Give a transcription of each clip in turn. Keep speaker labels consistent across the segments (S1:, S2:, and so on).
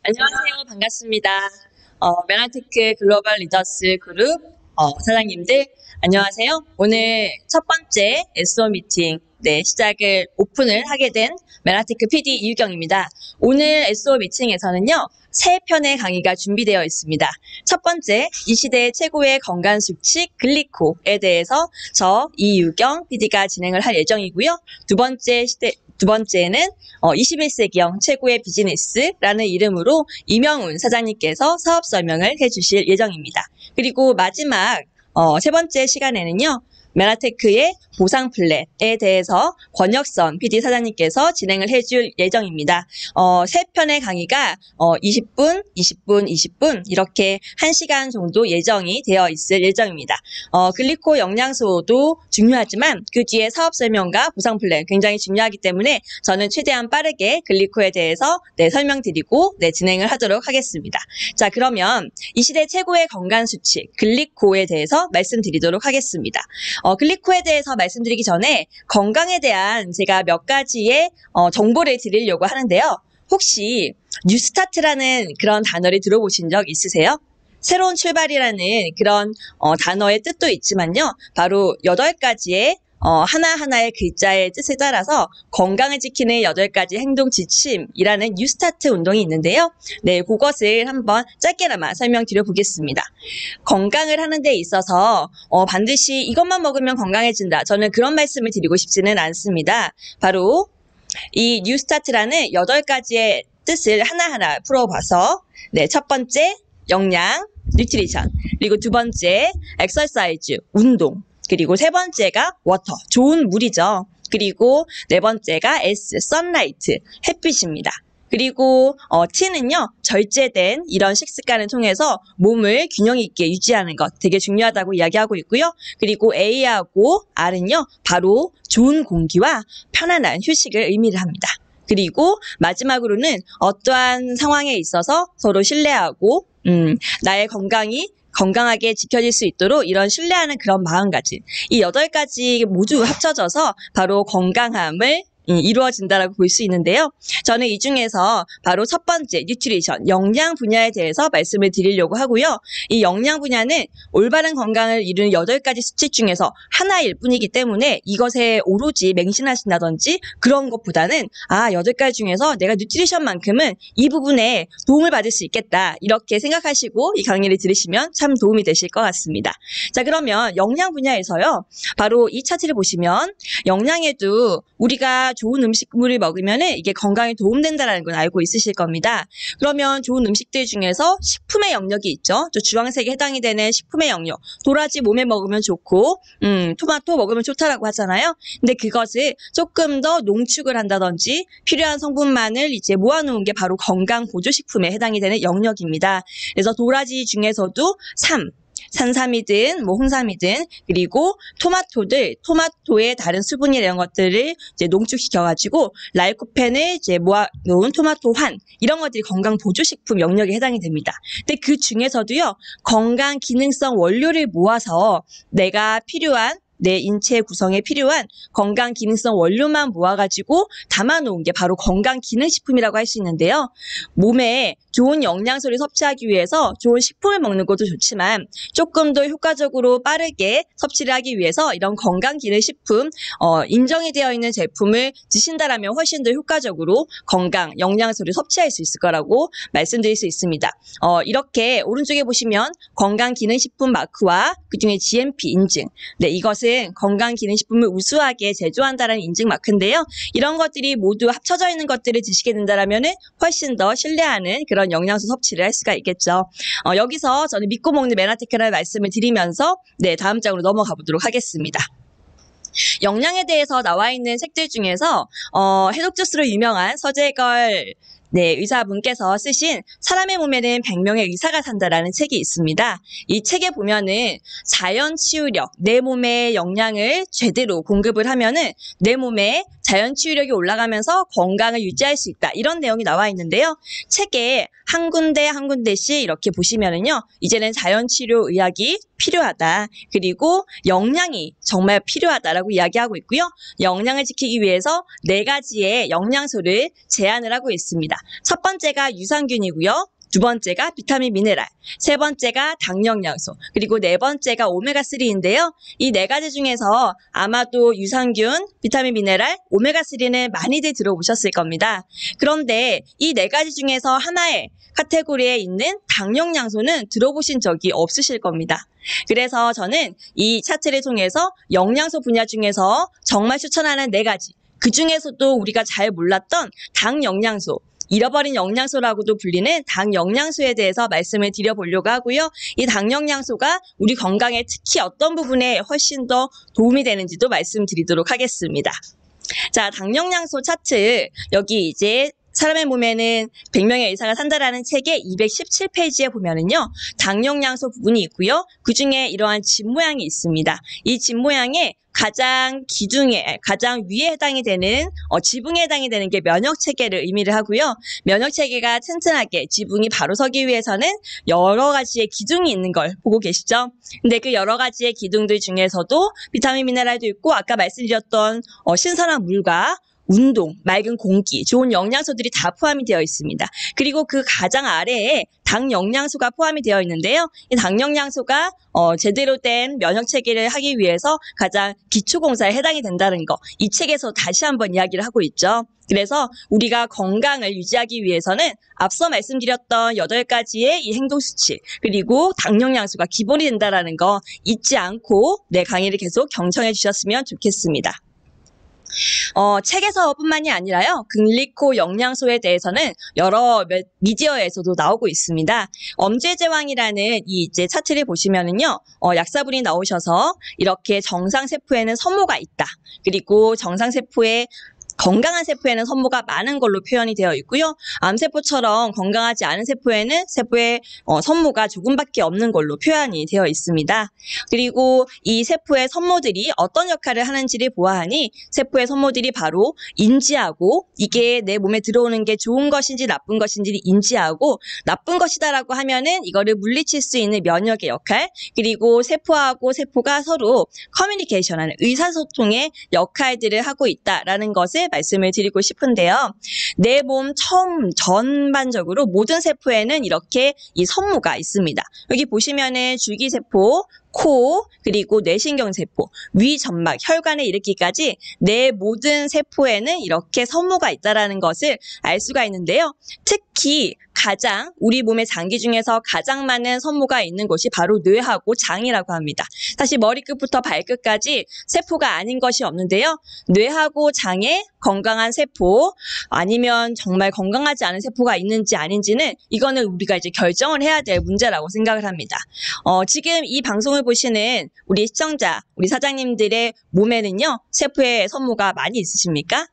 S1: 안녕하세요. 반갑습니다. 메나테크 글로벌 리더스 그룹 사장님들 안녕하세요. 오늘 첫 번째 SO 미팅 시작을 오픈을 하게 된 메나테크 PD 이유경입니다. 오늘 SO 미팅에서는요. 3편의 강의가 준비되어 있습니다. 첫 번째, 이 시대의 최고의 건강 수칙 글리코에 대해서 저 이유경 PD가 진행을 할 예정이고요. 두 번째는 21세기형 최고의 비즈니스라는 이름으로 이명훈 사장님께서 사업 설명을 해주실 예정입니다. 그리고 마지막 세 번째 시간에는요. 메나테크의 보상 플랜에 대해서 권혁선 PD 사장님께서 진행을 해줄 예정입니다. 3편의 강의가 20분, 20분, 20분 이렇게 1시간 정도 예정이 되어 있을 예정입니다. 글리코 영양소도 중요하지만 그 뒤에 사업 설명과 보상 플랜 굉장히 중요하기 때문에 저는 최대한 빠르게 글리코에 대해서 설명드리고 진행을 하도록 하겠습니다. 자, 그러면 이 시대 최고의 건강 수칙 글리코에 대해서 말씀드리도록 하겠습니다. 글리코에 대해서 말씀드리기 전에 건강에 대한 제가 몇 가지의 정보를 드리려고 하는데요. 혹시 뉴스타트라는 그런 단어를 들어보신 적 있으세요? 새로운 출발이라는 그런 단어의 뜻도 있지만요. 바로 8가지의 하나하나의 글자의 뜻에 따라서 건강을 지키는 8가지 행동 지침이라는 뉴스타트 운동이 있는데요. 그것을 한번 짧게나마 설명드려 보겠습니다. 건강을 하는 데 있어서 반드시 이것만 먹으면 건강해진다. 저는 그런 말씀을 드리고 싶지는 않습니다. 바로 이 뉴스타트라는 8가지의 뜻을 하나하나 풀어봐서 첫 번째, 영양, 뉴트리션, 그리고 두 번째, 엑서사이즈, 운동, 그리고 세 번째가 워터, 좋은 물이죠. 그리고 네 번째가 S, 선라이트, 햇빛입니다. 그리고 T는요, 절제된 이런 식습관을 통해서 몸을 균형 있게 유지하는 것 되게 중요하다고 이야기하고 있고요. 그리고 A하고 R은요, 바로 좋은 공기와 편안한 휴식을 의미를 합니다. 그리고 마지막으로는 어떠한 상황에 있어서 서로 신뢰하고 나의 건강하게 지켜질 수 있도록 이런 신뢰하는 그런 마음가짐. 이 8가지 모두 합쳐져서 바로 건강함을 이루어진다라고 볼 수 있는데요. 저는 이 중에서 바로 첫 번째 뉴트리션, 영양 분야에 대해서 말씀을 드리려고 하고요. 이 영양 분야는 올바른 건강을 이루는 8가지 수칙 중에서 하나일 뿐이기 때문에 이것에 오로지 맹신하신다든지 그런 것보다는 8가지 중에서 내가 뉴트리션만큼은 이 부분에 도움을 받을 수 있겠다. 이렇게 생각하시고 이 강의를 들으시면 참 도움이 되실 것 같습니다. 자, 그러면 영양 분야에서요. 바로 이 차트를 보시면 영양에도 우리가 좋은 음식물을 먹으면 이게 건강에 도움된다는 건 알고 있으실 겁니다. 그러면 좋은 음식들 중에서 식품의 영역이 있죠. 저 주황색에 해당이 되는 식품의 영역. 도라지 몸에 먹으면 좋고 토마토 먹으면 좋다라고 하잖아요. 근데 그것을 조금 더 농축을 한다든지 필요한 성분만을 이제 모아놓은 게 바로 건강 보조식품에 해당이 되는 영역입니다. 그래서 도라지 중에서도 산삼이든 홍삼이든 그리고 토마토의 다른 수분이나 이런 것들을 이제 농축시켜가지고 라이코펜을 이제 모아놓은 토마토환 이런 것들이 건강 보조식품 영역에 해당이 됩니다. 근데 그 중에서도요 건강 기능성 원료를 모아서 내가 필요한 내 인체 구성에 필요한 건강 기능성 원료만 모아가지고 담아놓은 게 바로 건강 기능식품이라고 할 수 있는데요. 몸에 좋은 영양소를 섭취하기 위해서 좋은 식품을 먹는 것도 좋지만 조금 더 효과적으로 빠르게 섭취를 하기 위해서 이런 건강 기능식품 인정이 되어 있는 제품을 드신다라면 훨씬 더 효과적으로 건강 영양소를 섭취할 수 있을 거라고 말씀드릴 수 있습니다. 이렇게 오른쪽에 보시면 건강 기능식품 마크와 그중에 GMP 인증. 이것은 건강기능식품을 우수하게 제조한다는 인증 마크인데요. 이런 것들이 모두 합쳐져 있는 것들을 드시게 된다면 훨씬 더 신뢰하는 그런 영양소 섭취를 할 수가 있겠죠. 여기서 저는 믿고 먹는 메나테크라는 말씀을 드리면서 다음 장으로 넘어가 보도록 하겠습니다. 영양에 대해서 나와 있는 책들 중에서 해독 주스로 유명한 서재걸 네, 의사분께서 쓰신 사람의 몸에는 100명의 의사가 산다라는 책이 있습니다. 이 책에 보면은 자연 치유력, 내 몸에 영양을 제대로 공급을 하면은 내 몸에 자연 치유력이 올라가면서 건강을 유지할 수 있다. 이런 내용이 나와 있는데요. 책에 한 군데 한 군데씩 이렇게 보시면은요. 이제는 자연 치료 의학이 필요하다. 그리고 영양이 정말 필요하다라고 이야기하고 있고요. 영양을 지키기 위해서 4가지의 영양소를 제안을 하고 있습니다. 첫 번째가 유산균이고요. 두 번째가 비타민 미네랄, 세 번째가 당영양소, 그리고 네 번째가 오메가3인데요. 이 4가지 중에서 아마도 유산균, 비타민 미네랄, 오메가3는 많이들 들어보셨을 겁니다. 그런데 이 4가지 중에서 하나의 카테고리에 있는 당영양소는 들어보신 적이 없으실 겁니다. 그래서 저는 이 차트를 통해서 영양소 분야 중에서 정말 추천하는 4가지, 그 중에서도 우리가 잘 몰랐던 당영양소, 잃어버린 영양소라고도 불리는 당영양소에 대해서 말씀을 드려보려고 하고요. 이 당영양소가 우리 건강에 특히 어떤 부분에 훨씬 더 도움이 되는지도 말씀드리도록 하겠습니다. 자, 당영양소 차트, 여기 이제 사람의 몸에는 100명의 의사가 산다라는 책의 217페이지에 보면은요, 당영양소 부분이 있고요. 그 중에 이러한 집 모양이 있습니다. 이 집 모양에 가장 위에 해당이 되는, 지붕에 해당이 되는 게 면역체계를 의미를 하고요. 면역체계가 튼튼하게 지붕이 바로 서기 위해서는 여러 가지의 기둥이 있는 걸 보고 계시죠? 근데 그 여러 가지의 기둥들 중에서도 비타민 미네랄도 있고, 아까 말씀드렸던 신선한 물과 운동, 맑은 공기, 좋은 영양소들이 다 포함이 되어 있습니다. 그리고 그 가장 아래에 당 영양소가 포함이 되어 있는데요. 이 당 영양소가 제대로 된 면역 체계를 하기 위해서 가장 기초 공사에 해당이 된다는 거, 이 책에서 다시 한번 이야기를 하고 있죠. 그래서 우리가 건강을 유지하기 위해서는 앞서 말씀드렸던 8가지의 이 행동 수치, 그리고 당 영양소가 기본이 된다라는 거 잊지 않고 내 강의를 계속 경청해 주셨으면 좋겠습니다. 책에서뿐만이 아니라요, 글리코 영양소에 대해서는 여러 미디어에서도 나오고 있습니다. 엄제제왕이라는 이 이제 차트를 보시면은요, 약사분이 나오셔서 이렇게 정상세포에는 섬모가 있다. 그리고 건강한 세포에는 섬모가 많은 걸로 표현이 되어 있고요. 암세포처럼 건강하지 않은 세포에는 세포에 섬모가 조금밖에 없는 걸로 표현이 되어 있습니다. 그리고 이 세포의 섬모들이 어떤 역할을 하는지를 보아하니 세포의 섬모들이 바로 인지하고 이게 내 몸에 들어오는 게 좋은 것인지 나쁜 것인지를 인지하고 나쁜 것이다라고 하면은 이거를 물리칠 수 있는 면역의 역할, 그리고 세포하고 세포가 서로 커뮤니케이션하는 의사소통의 역할들을 하고 있다라는 것을 말씀을 드리고 싶은데요. 내 몸 전반적으로 모든 세포에는 이렇게 이 섬모가 있습니다. 여기 보시면은 줄기세포, 코, 그리고 뇌신경세포, 위점막, 혈관에 이르기까지 내 모든 세포에는 이렇게 섬모가 있다는 것을 알 수가 있는데요. 특히 우리 몸의 장기 중에서 가장 많은 섬모가 있는 곳이 바로 뇌하고 장이라고 합니다. 사실 머리끝부터 발끝까지 세포가 아닌 것이 없는데요. 뇌하고 장에 건강한 세포, 아니면 정말 건강하지 않은 세포가 있는지 아닌지는 이거는 우리가 이제 결정을 해야 될 문제라고 생각을 합니다. 지금 이 방송을 보시는 우리 시청자, 우리 사장님들의 몸에는요, 세포의 섬모가 많이 있으십니까?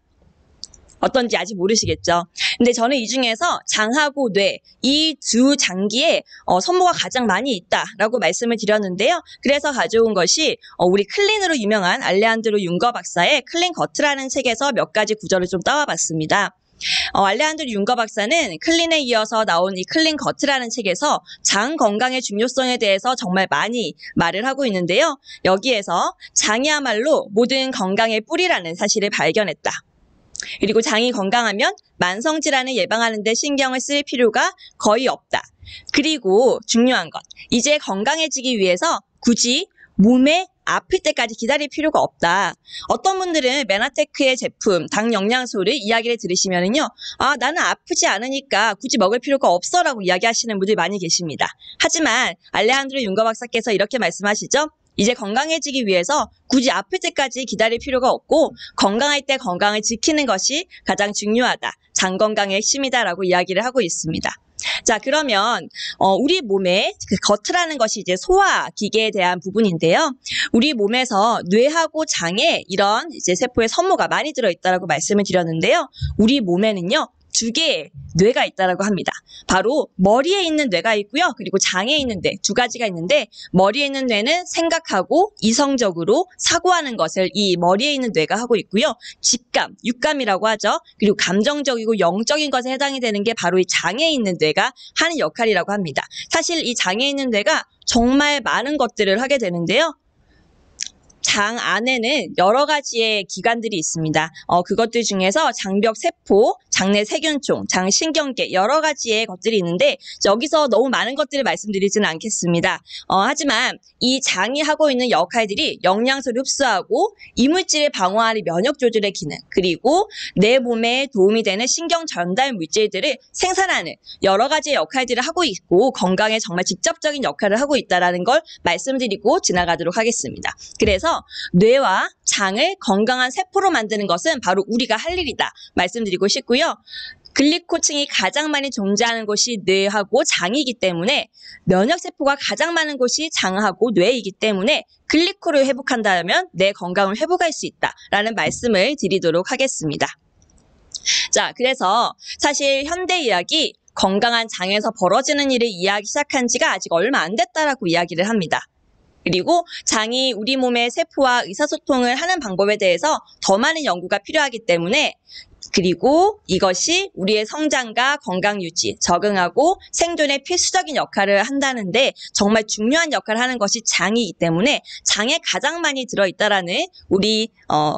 S1: 어떤지 아직 모르시겠죠. 근데 저는 이 중에서 장하고 뇌, 이 두 장기에 섬모가 가장 많이 있다라고 말씀을 드렸는데요. 그래서 가져온 것이 우리 클린으로 유명한 알레한드로 융거 박사의 클린 거트라는 책에서 몇 가지 구절을 좀 따와봤습니다. 알레한드로 융거 박사는 클린에 이어서 나온 이 클린 거트라는 책에서 장 건강의 중요성에 대해서 정말 많이 말을 하고 있는데요. 여기에서 장이야말로 모든 건강의 뿌리라는 사실을 발견했다. 그리고 장이 건강하면 만성질환을 예방하는 데 신경을 쓸 필요가 거의 없다. 그리고 중요한 것, 이제 건강해지기 위해서 굳이 몸에 아플 때까지 기다릴 필요가 없다. 어떤 분들은 메나테크의 제품, 당 영양소를 이야기를 들으시면은요, 나는 아프지 않으니까 굳이 먹을 필요가 없어 라고 이야기하시는 분들이 많이 계십니다. 하지만 알레한드로 융거 박사께서 이렇게 말씀하시죠. 이제 건강해지기 위해서 굳이 아플 때까지 기다릴 필요가 없고 건강할 때 건강을 지키는 것이 가장 중요하다. 장 건강의 핵심이다라고 이야기를 하고 있습니다. 자, 그러면 우리 몸의 그 거트라는 것이 이제 소화 기계에 대한 부분인데요. 우리 몸에서 뇌하고 장에 이런 이제 세포의 섬모가 많이 들어있다라고 말씀을 드렸는데요. 우리 몸에는요, 두 개의 뇌가 있다라고 합니다. 바로 머리에 있는 뇌가 있고요. 그리고 장에 있는 뇌 두 가지가 있는데 머리에 있는 뇌는 생각하고 이성적으로 사고하는 것을 이 머리에 있는 뇌가 하고 있고요. 직감, 육감이라고 하죠. 그리고 감정적이고 영적인 것에 해당이 되는 게 바로 이 장에 있는 뇌가 하는 역할이라고 합니다. 사실 이 장에 있는 뇌가 정말 많은 것들을 하게 되는데요. 장 안에는 여러 가지의 기관들이 있습니다. 그것들 중에서 장벽 세포, 장내 세균총, 장신경계 여러 가지의 것들이 있는데 여기서 너무 많은 것들을 말씀드리지는 않겠습니다. 하지만 이 장이 하고 있는 역할들이 영양소를 흡수하고 이물질을 방어하는 면역 조절의 기능, 그리고 내 몸에 도움이 되는 신경 전달 물질들을 생산하는 여러 가지의 역할들을 하고 있고 건강에 정말 직접적인 역할을 하고 있다는 걸 말씀드리고 지나가도록 하겠습니다. 그래서 뇌와 장을 건강한 세포로 만드는 것은 바로 우리가 할 일이다 말씀드리고 싶고요. 글리코층이 가장 많이 존재하는 곳이 뇌하고 장이기 때문에 면역세포가 가장 많은 곳이 장하고 뇌이기 때문에 글리코를 회복한다면 내 건강을 회복할 수 있다라는 말씀을 드리도록 하겠습니다. 자, 그래서 사실 현대 의학이 건강한 장에서 벌어지는 일을 이해하기 시작한 지가 아직 얼마 안 됐다라고 이야기를 합니다. 그리고 장이 우리 몸의 세포와 의사소통을 하는 방법에 대해서 더 많은 연구가 필요하기 때문에 그리고 이것이 우리의 성장과 건강 유지, 적응하고 생존에 필수적인 역할을 한다는데 정말 중요한 역할을 하는 것이 장이기 때문에 장에 가장 많이 들어있다라는 우리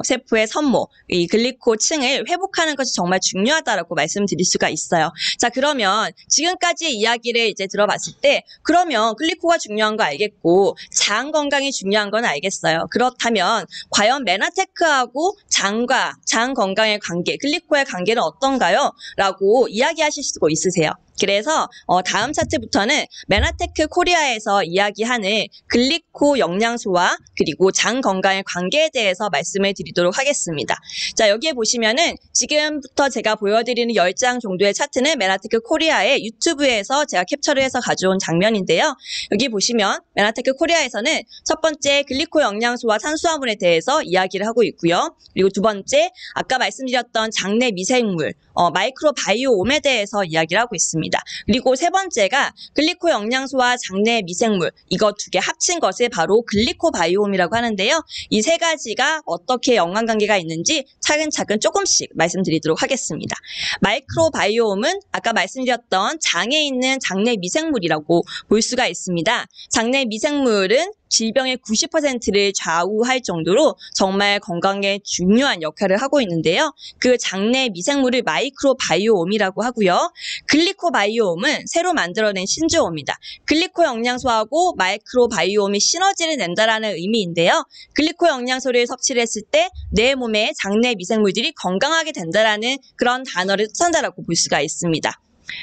S1: 세포의 선모, 이 글리코층을 회복하는 것이 정말 중요하다라고 말씀드릴 수가 있어요. 자, 그러면 지금까지의 이야기를 이제 들어봤을 때 그러면 글리코가 중요한 거 알겠고 장 건강이 중요한 건 알겠어요. 그렇다면 과연 메나테크하고 장과 장 건강의 관계, 글리코의 관계는 어떤가요? 라고 이야기하실 수도 있으세요. 그래서 다음 차트부터는 메나테크 코리아에서 이야기하는 글리코 영양소와 그리고 장 건강의 관계에 대해서 말씀을 드리도록 하겠습니다. 자, 여기에 보시면은 지금부터 제가 보여드리는 10장 정도의 차트는 메나테크 코리아의 유튜브에서 제가 캡처를 해서 가져온 장면인데요. 여기 보시면 메나테크 코리아에서는 첫 번째 글리코 영양소와 탄수화물에 대해서 이야기를 하고 있고요. 그리고 두 번째 아까 말씀드렸던 장내 미생물 마이크로바이오옴에 대해서 이야기를 하고 있습니다. 그리고 세 번째가 글리코 영양소와 장내 미생물 이거 두 개 합친 것을 바로 글리코바이옴이라고 하는데요. 이 세 가지가 어떻게 연관관계가 있는지 차근차근 조금씩 말씀드리도록 하겠습니다. 마이크로바이옴은 아까 말씀드렸던 장에 있는 장내 미생물이라고 볼 수가 있습니다. 장내 미생물은 질병의 90%를 좌우할 정도로 정말 건강에 중요한 역할을 하고 있는데요. 그 장내 미생물을 마이크로바이옴이라고 하고요. 글리코바이옴은 새로 만들어낸 신조어입니다. 글리코 영양소하고 마이크로바이옴이 시너지를 낸다라는 의미인데요. 글리코 영양소를 섭취를 했을 때 내 몸의 장내 미생물들이 건강하게 된다라는 그런 단어를 뜻한다라고 볼 수가 있습니다.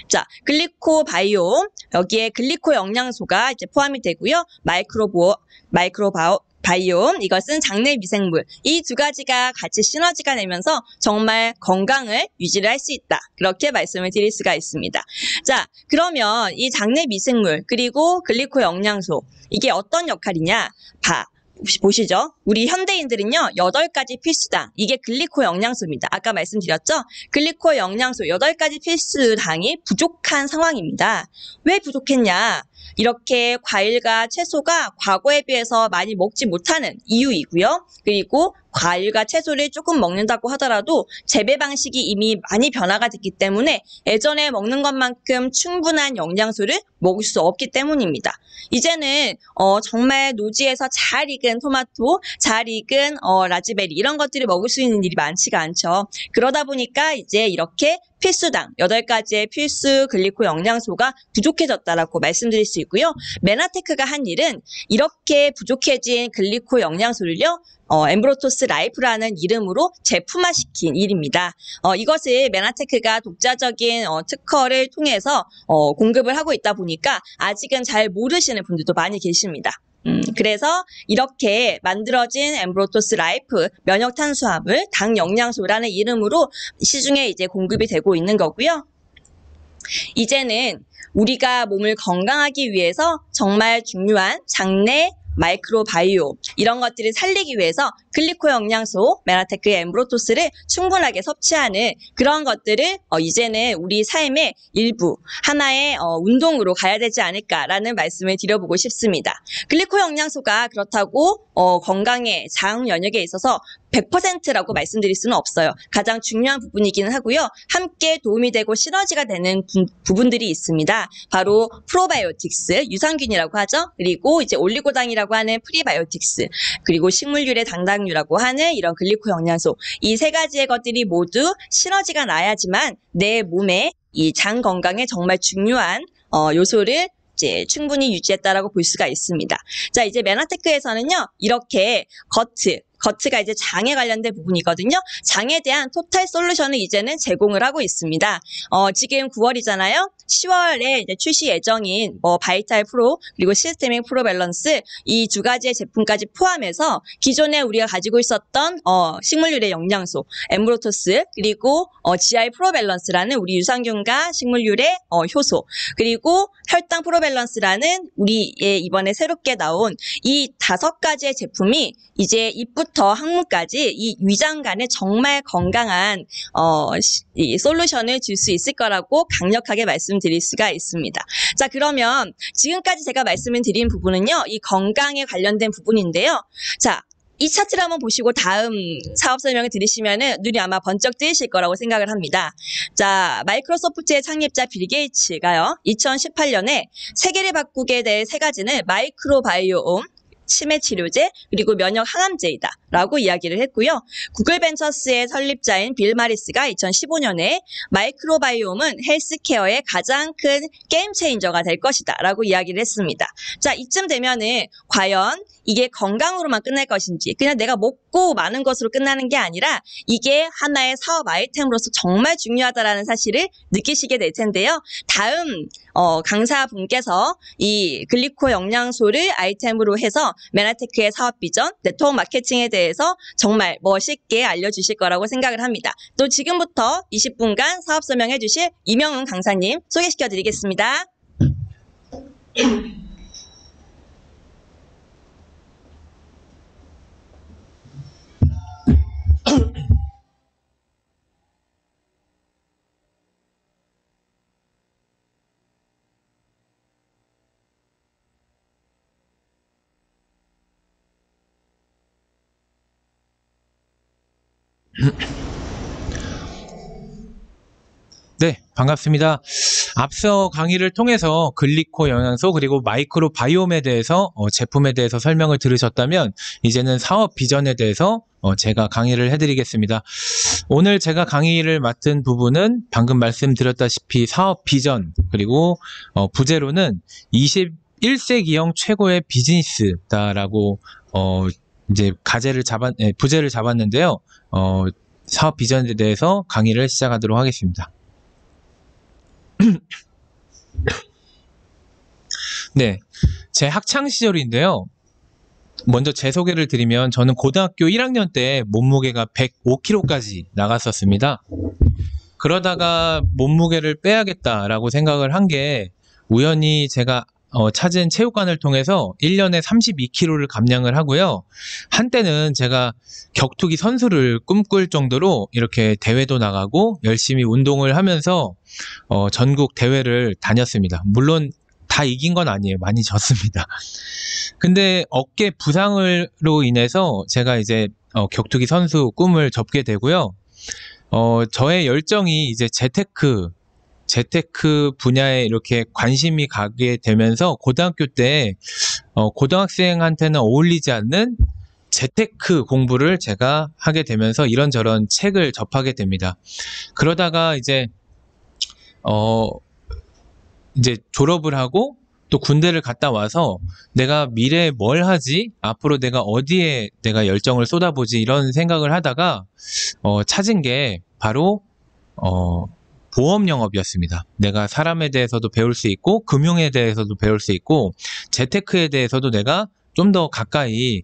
S1: 자, 글리코바이옴 여기에 글리코 영양소가 이제 포함이 되고요. 마이크로바이옴 이것은 장내 미생물 이 두 가지가 같이 시너지가 내면서 정말 건강을 유지를 할 수 있다. 그렇게 말씀을 드릴 수가 있습니다. 자, 그러면 이 장내 미생물 그리고 글리코 영양소 이게 어떤 역할이냐? 보시죠. 우리 현대인들은요. 8가지 필수당. 이게 글리코 영양소입니다. 아까 말씀드렸죠. 글리코 영양소 8가지 필수당이 부족한 상황입니다. 왜 부족했냐? 이렇게 과일과 채소가 과거에 비해서 많이 먹지 못하는 이유이고요. 그리고 과일과 채소를 조금 먹는다고 하더라도 재배 방식이 이미 많이 변화가 됐기 때문에 예전에 먹는 것만큼 충분한 영양소를 먹을 수 없기 때문입니다. 이제는 정말 노지에서 잘 익은 토마토, 잘 익은 라즈베리 이런 것들을 먹을 수 있는 일이 많지가 않죠. 그러다 보니까 이제 이렇게 필수당 8가지의 필수 글리코 영양소가 부족해졌다라고 말씀드릴 수 있고요. 메나테크가 한 일은 이렇게 부족해진 글리코 영양소를요. 엠브로토스 라이프라는 이름으로 제품화시킨 일입니다. 이것을 메나테크가 독자적인 특허를 통해서 공급을 하고 있다 보니까 아직은 잘 모르시는 분들도 많이 계십니다. 그래서 이렇게 만들어진 엠브로토스 라이프 면역 탄수화물 당 영양소라는 이름으로 시중에 이제 공급이 되고 있는 거고요. 이제는 우리가 몸을 건강하기 위해서 정말 중요한 장내 마이크로바이옴 이런 것들을 살리기 위해서 글리코 영양소, 메나테크의 엠브로토스를 충분하게 섭취하는 그런 것들을 이제는 우리 삶의 일부, 하나의 운동으로 가야 되지 않을까라는 말씀을 드려보고 싶습니다. 글리코 영양소가 그렇다고 건강에, 장 면역에 있어서 100%라고 말씀드릴 수는 없어요. 가장 중요한 부분이기는 하고요. 함께 도움이 되고 시너지가 되는 부분들이 있습니다. 바로 프로바이오틱스, 유산균이라고 하죠. 그리고 이제 올리고당이라고 하는 프리바이오틱스, 그리고 식물유래 당당류라고 하는 이런 글리코 영양소. 이 세 가지의 것들이 모두 시너지가 나야지만 내 몸에 이 장 건강에 정말 중요한 요소를 이제 충분히 유지했다라고 볼 수가 있습니다. 자, 이제 메나테크에서는요, 이렇게 겉가 이제 장에 관련된 부분이거든요. 장에 대한 토탈 솔루션을 이제는 제공을 하고 있습니다. 지금 9월이잖아요. 10월에 이제 출시 예정인 바이탈 프로 그리고 시스테믹 프로 밸런스 이 두 가지의 제품까지 포함해서 기존에 우리가 가지고 있었던 식물유래 영양소 엠브로토스 그리고 GI 프로 밸런스라는 우리 유산균과 식물유래 효소 그리고 혈당 프로 밸런스라는 우리의 이번에 새롭게 나온 이 5가지의 제품이 이제 잎부터 항문까지 이 위장 간에 정말 건강한 이 솔루션을 줄 수 있을 거라고 강력하게 말씀드릴 수가 있습니다. 자, 그러면 지금까지 제가 말씀을 드린 부분은요, 이 건강에 관련된 부분인데요. 자, 이 차트를 한번 보시고 다음 사업 설명을 들으시면은 눈이 아마 번쩍 뜨이실 거라고 생각을 합니다. 자, 마이크로소프트의 창립자 빌 게이츠가요, 2018년에 세계를 바꾸게 될 3가지는 마이크로바이옴, 치매 치료제, 그리고 면역 항암제이다 라고 이야기를 했고요. 구글 벤처스의 설립자인 빌 마리스가 2015년에 마이크로바이옴은 헬스케어의 가장 큰 게임 체인저가 될 것이다 라고 이야기를 했습니다. 자, 이쯤 되면은 과연 이게 건강으로만 끝날 것인지, 그냥 내가 먹고 마는 것으로 끝나는 게 아니라 이게 하나의 사업 아이템으로서 정말 중요하다라는 사실을 느끼시게 될 텐데요. 다음 강사분께서 이 글리코 영양소를 아이템으로 해서 메나테크의 사업 비전, 네트워크 마케팅에 대해서 정말 멋있게 알려주실 거라고 생각을 합니다. 또 지금부터 20분간 사업 설명해 주실 이명은 강사님 소개시켜 드리겠습니다.
S2: 네, 반갑습니다. 앞서 강의를 통해서 글리코 영양소 그리고 마이크로 바이옴에 대해서 제품에 대해서 설명을 들으셨다면 이제는 사업 비전에 대해서 제가 강의를 해드리겠습니다. 오늘 제가 강의를 맡은 부분은 방금 말씀드렸다시피 사업 비전 그리고 부제로는 21세기형 최고의 비즈니스다라고 이제 부제를 잡았는데요. 사업 비전에 대해서 강의를 시작하도록 하겠습니다. 네, 제 학창 시절인데요. 먼저 제 소개를 드리면 저는 고등학교 1학년 때 몸무게가 105kg까지 나갔었습니다. 그러다가 몸무게를 빼야겠다라고 생각을 한 게 우연히 제가 찾은 체육관을 통해서 1년에 32kg를 감량을 하고요. 한때는 제가 격투기 선수를 꿈꿀 정도로 이렇게 대회도 나가고 열심히 운동을 하면서 전국 대회를 다녔습니다. 물론 다 이긴 건 아니에요. 많이 졌습니다. 근데 어깨 부상으로 인해서 제가 이제 격투기 선수 꿈을 접게 되고요. 저의 열정이 이제 재테크 분야에 이렇게 관심이 가게 되면서 고등학교 때 고등학생한테는 어울리지 않는 재테크 공부를 제가 하게 되면서 이런저런 책을 접하게 됩니다. 그러다가 이제 졸업을 하고 또 군대를 갔다 와서 내가 미래에 뭘 하지? 앞으로 내가 어디에 내가 열정을 쏟아보지? 이런 생각을 하다가 찾은 게 바로 보험 영업이었습니다. 내가 사람에 대해서도 배울 수 있고 금융에 대해서도 배울 수 있고 재테크에 대해서도 내가 좀 더 가까이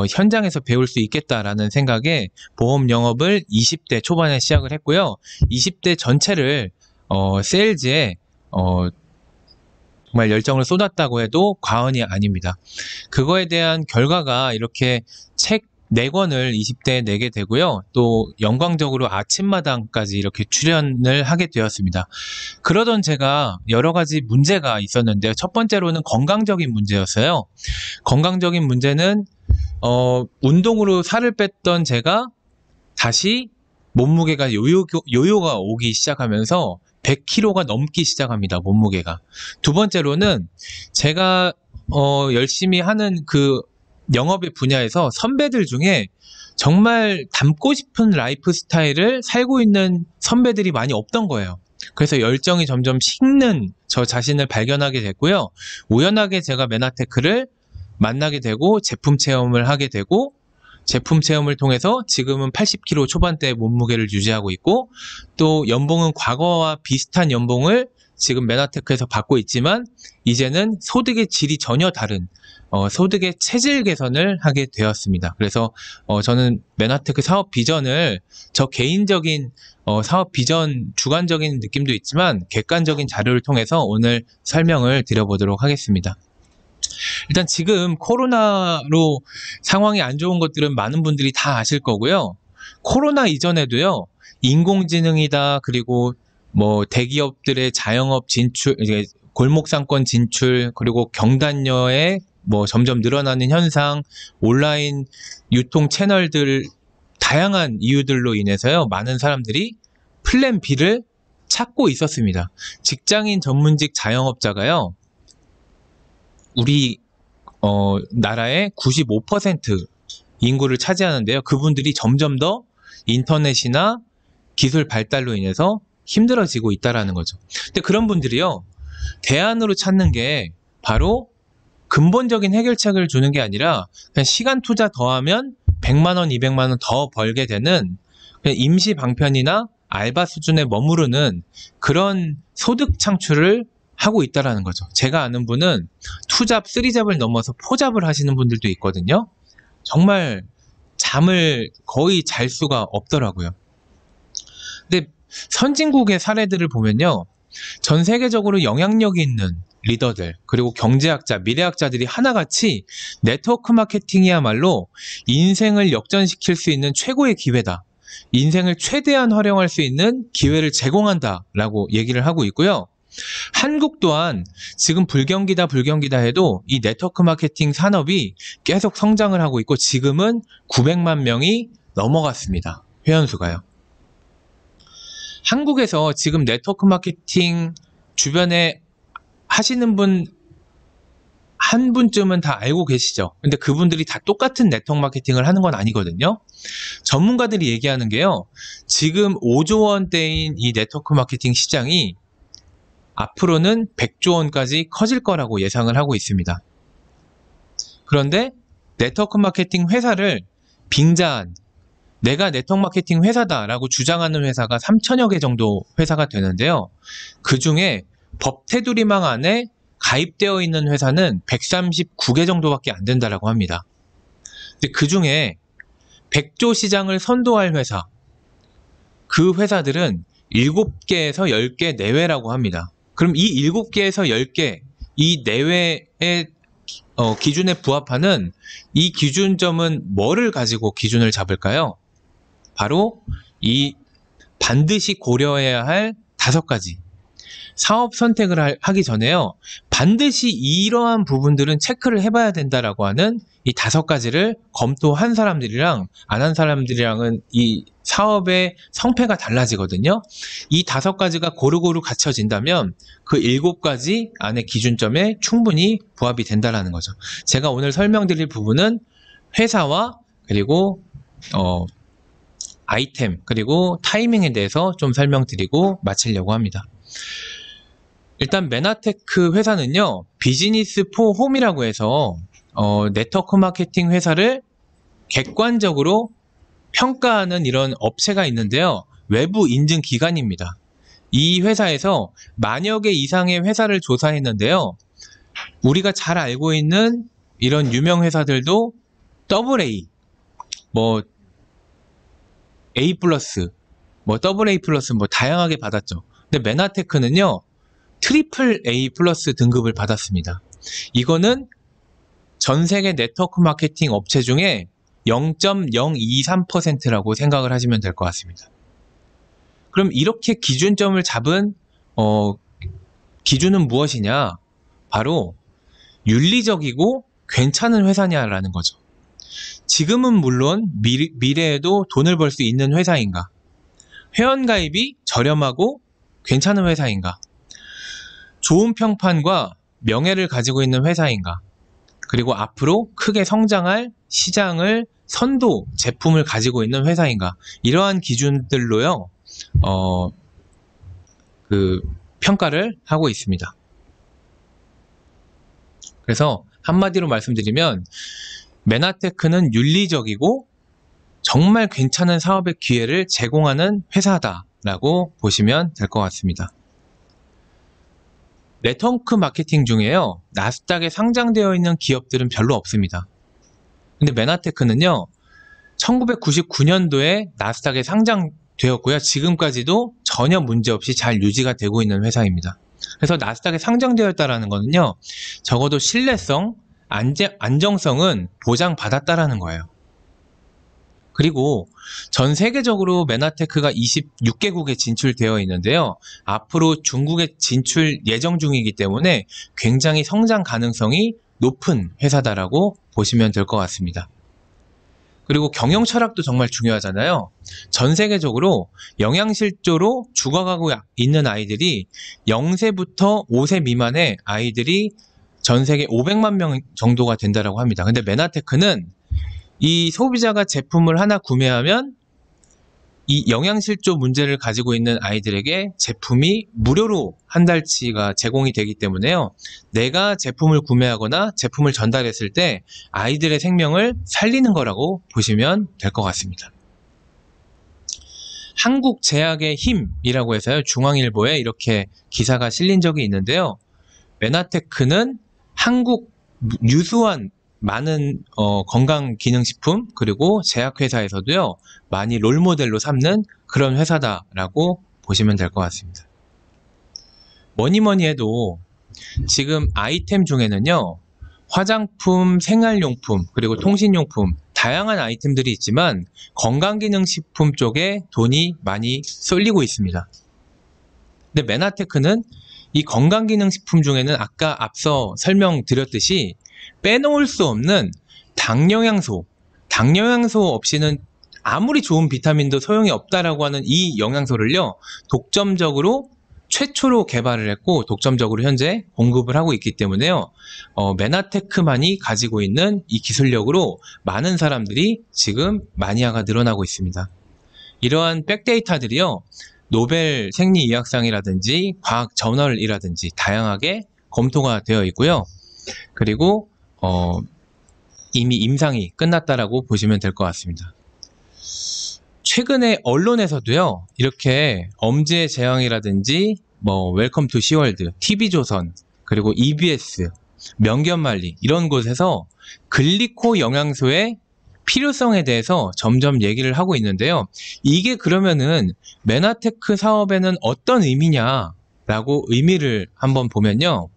S2: 현장에서 배울 수 있겠다라는 생각에 보험 영업을 20대 초반에 시작을 했고요. 20대 전체를 세일즈에 정말 열정을 쏟았다고 해도 과언이 아닙니다. 그거에 대한 결과가 이렇게 책 4권을 20대에 내게 되고요. 또 영광적으로 아침마당까지 이렇게 출연을 하게 되었습니다. 그러던 제가 여러 가지 문제가 있었는데요. 첫 번째로는 건강적인 문제였어요. 건강적인 문제는 운동으로 살을 뺐던 제가 다시 몸무게가 요요가 오기 시작하면서 100kg가 넘기 시작합니다. 몸무게가. 두 번째로는 제가 열심히 하는 그 영업의 분야에서 선배들 중에 정말 닮고 싶은 라이프 스타일을 살고 있는 선배들이 많이 없던 거예요. 그래서 열정이 점점 식는 저 자신을 발견하게 됐고요. 우연하게 제가 메나테크를 만나게 되고 제품 체험을 하게 되고 제품 체험을 통해서 지금은 80kg 초반대 몸무게를 유지하고 있고 또 연봉은 과거와 비슷한 연봉을 지금 메나테크에서 받고 있지만 이제는 소득의 질이 전혀 다른 소득의 체질 개선을 하게 되었습니다. 그래서 저는 메나테크 사업 비전을 저 개인적인 사업 비전 주관적인 느낌도 있지만 객관적인 자료를 통해서 오늘 설명을 드려보도록 하겠습니다. 일단 지금 코로나로 상황이 안 좋은 것들은 많은 분들이 다 아실 거고요. 코로나 이전에도요. 인공지능이다 그리고 뭐 대기업들의 자영업 진출, 이제 골목상권 진출, 그리고 경단녀의 뭐 점점 늘어나는 현상, 온라인 유통 채널들 다양한 이유들로 인해서요. 많은 사람들이 플랜 B를 찾고 있었습니다. 직장인 전문직 자영업자가요. 우리 나라의 95% 인구를 차지하는데요. 그분들이 점점 더 인터넷이나 기술 발달로 인해서 힘들어지고 있다라는 거죠. 근데 그런 분들이요. 대안으로 찾는 게 바로 근본적인 해결책을 주는 게 아니라 그냥 시간 투자 더하면 100만 원, 200만 원 더 벌게 되는 그냥 임시 방편이나 알바 수준에 머무르는 그런 소득 창출을 하고 있다라는 거죠. 제가 아는 분은 투잡, 쓰리잡을 넘어서 포잡을 하시는 분들도 있거든요. 정말 잠을 거의 잘 수가 없더라고요. 근데 선진국의 사례들을 보면요. 전 세계적으로 영향력이 있는 리더들, 그리고 경제학자, 미래학자들이 하나같이 네트워크 마케팅이야말로 인생을 역전시킬 수 있는 최고의 기회다. 인생을 최대한 활용할 수 있는 기회를 제공한다라고 얘기를 하고 있고요. 한국 또한 지금 불경기다 해도 이 네트워크 마케팅 산업이 계속 성장을 하고 있고 지금은 900만 명이 넘어갔습니다. 회원수가요. 한국에서 지금 네트워크 마케팅 주변에 하시는 분 한 분쯤은 다 알고 계시죠? 근데 그분들이 다 똑같은 네트워크 마케팅을 하는 건 아니거든요. 전문가들이 얘기하는 게요. 지금 5조 원대인 이 네트워크 마케팅 시장이 앞으로는 100조 원까지 커질 거라고 예상을 하고 있습니다. 그런데 네트워크 마케팅 회사를 빙자한 내가 네트워크 마케팅 회사다라고 주장하는 회사가 3천여 개 정도 회사가 되는데요. 그 중에 법테두리망 안에 가입되어 있는 회사는 139개 정도밖에 안 된다라고 합니다. 근데 그 중에 100조 시장을 선도할 회사, 그 회사들은 7개에서 10개 내외라고 합니다. 그럼 이 7개에서 10개, 이 내외의 기준에 부합하는 이 기준점은 뭐를 가지고 기준을 잡을까요? 바로 이 반드시 고려해야 할 5가지. 사업 선택을 하기 전에요. 반드시 이러한 부분들은 체크를 해봐야 된다라고 하는 이 5가지를 검토한 사람들이랑 안 한 사람들이랑은 이 사업의 성패가 달라지거든요. 이 5가지가 고루고루 갖춰진다면 그 7가지 안의 기준점에 충분히 부합이 된다라는 거죠. 제가 오늘 설명드릴 부분은 회사와 그리고 아이템 그리고 타이밍에 대해서 좀 설명드리고 마치려고 합니다. 일단 메나테크 회사는요. 비즈니스 포 홈이라고 해서 네트워크 마케팅 회사를 객관적으로 평가하는 이런 업체가 있는데요. 외부 인증 기관입니다. 이 회사에서 만여 개 이상의 회사를 조사했는데요. 우리가 잘 알고 있는 이런 유명 회사들도 AA, 뭐 A+, 뭐 AA+, 뭐 다양하게 받았죠. 근데 메나테크는요. 트리플 A 플러스 등급을 받았습니다. 이거는 전 세계 네트워크 마케팅 업체 중에 0.023%라고 생각을 하시면 될 것 같습니다. 그럼 이렇게 기준점을 잡은 기준은 무엇이냐? 바로 윤리적이고 괜찮은 회사냐라는 거죠. 지금은 물론 미래에도 돈을 벌 수 있는 회사인가? 회원가입이 저렴하고 괜찮은 회사인가? 좋은 평판과 명예를 가지고 있는 회사인가? 그리고 앞으로 크게 성장할 시장을 선도 제품을 가지고 있는 회사인가? 이러한 기준들로요, 평가를 하고 있습니다. 그래서 한마디로 말씀드리면 메나테크는 윤리적이고 정말 괜찮은 사업의 기회를 제공하는 회사다라고 보시면 될 것 같습니다. 네트워크 마케팅 중에요, 나스닥에 상장되어 있는 기업들은 별로 없습니다. 근데 메나테크는요, 1999년도에 나스닥에 상장되었고요. 지금까지도 전혀 문제없이 잘 유지가 되고 있는 회사입니다. 그래서 나스닥에 상장되었다는 거는요, 적어도 신뢰성, 안정성은 보장받았다라는 거예요. 그리고 전 세계적으로 메나테크가 26개국에 진출되어 있는데요. 앞으로 중국에 진출 예정 중이기 때문에 굉장히 성장 가능성이 높은 회사다라고 보시면 될 것 같습니다. 그리고 경영 철학도 정말 중요하잖아요. 전 세계적으로 영양실조로 죽어가고 있는 아이들이 0세부터 5세 미만의 아이들이 전 세계 500만 명 정도가 된다라고 합니다. 근데 메나테크는 이 소비자가 제품을 하나 구매하면 이 영양실조 문제를 가지고 있는 아이들에게 제품이 무료로 한 달치가 제공이 되기 때문에요. 내가 제품을 구매하거나 제품을 전달했을 때 아이들의 생명을 살리는 거라고 보시면 될 것 같습니다. 한국 제약의 힘이라고 해서요, 중앙일보에 이렇게 기사가 실린 적이 있는데요. 메나테크는 한국 유수한 많은 건강기능식품 그리고 제약회사에서도요, 많이 롤모델로 삼는 그런 회사다라고 보시면 될 것 같습니다. 뭐니 해도 지금 아이템 중에는요, 화장품, 생활용품, 그리고 통신용품 다양한 아이템들이 있지만 건강기능식품 쪽에 돈이 많이 쏠리고 있습니다. 근데 메나테크는 이 건강기능식품 중에는 아까 앞서 설명드렸듯이 빼놓을 수 없는 당영양소 없이는 아무리 좋은 비타민도 소용이 없다라고 하는 이 영양소를요, 독점적으로 최초로 개발을 했고 독점적으로 현재 공급을 하고 있기 때문에요, 메나테크만이 가지고 있는 이 기술력으로 많은 사람들이 지금 마니아가 늘어나고 있습니다. 이러한 백데이터들이요, 노벨 생리의학상이라든지 과학 저널이라든지 다양하게 검토가 되어 있고요. 그리고 이미 임상이 끝났다라고 보시면 될 것 같습니다. 최근에 언론에서도요, 이렇게 엄지의 제왕이라든지 웰컴 투 시월드, TV조선, 그리고 EBS, 명견만리 이런 곳에서 글리코 영양소의 필요성에 대해서 점점 얘기를 하고 있는데요. 이게 그러면은 메나테크 사업에는 어떤 의미냐라고 의미를 한번 보면요,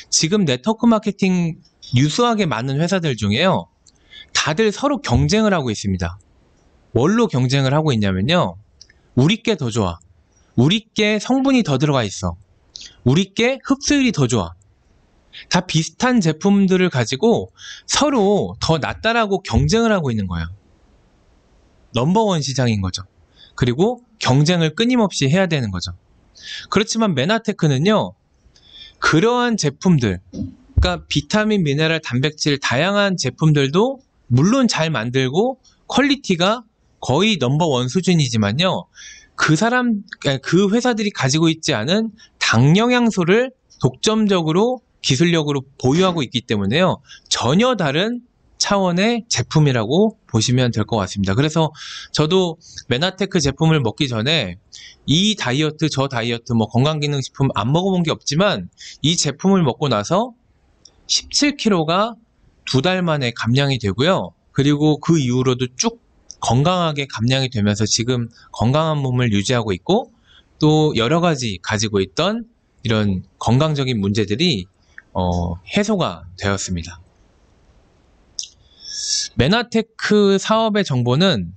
S2: 지금 네트워크 마케팅 유수하게 많은 회사들 중에요, 다들 서로 경쟁을 하고 있습니다. 뭘로 경쟁을 하고 있냐면요, 우리께 더 좋아, 우리께 성분이 더 들어가 있어, 우리께 흡수율이 더 좋아, 다 비슷한 제품들을 가지고 서로 더 낫다라고 경쟁을 하고 있는 거예요. 넘버원 시장인 거죠. 그리고 경쟁을 끊임없이 해야 되는 거죠. 그렇지만 메나테크는요, 그러한 제품들, 그러니까 비타민, 미네랄, 단백질 다양한 제품들도 물론 잘 만들고 퀄리티가 거의 넘버원 수준이지만요, 그 회사들이 가지고 있지 않은 당영양소를 독점적으로 기술력으로 보유하고 있기 때문에요, 전혀 다른 차원의 제품이라고 보시면 될 것 같습니다. 그래서 저도 메나테크 제품을 먹기 전에 이 다이어트 저 다이어트 건강기능식품 안 먹어본 게 없지만 이 제품을 먹고 나서 17kg가 2달 만에 감량이 되고요. 그리고 그 이후로도 쭉 건강하게 감량이 되면서 지금 건강한 몸을 유지하고 있고, 또 여러 가지 가지고 있던 이런 건강적인 문제들이 해소가 되었습니다. 메나테크 사업의 정보는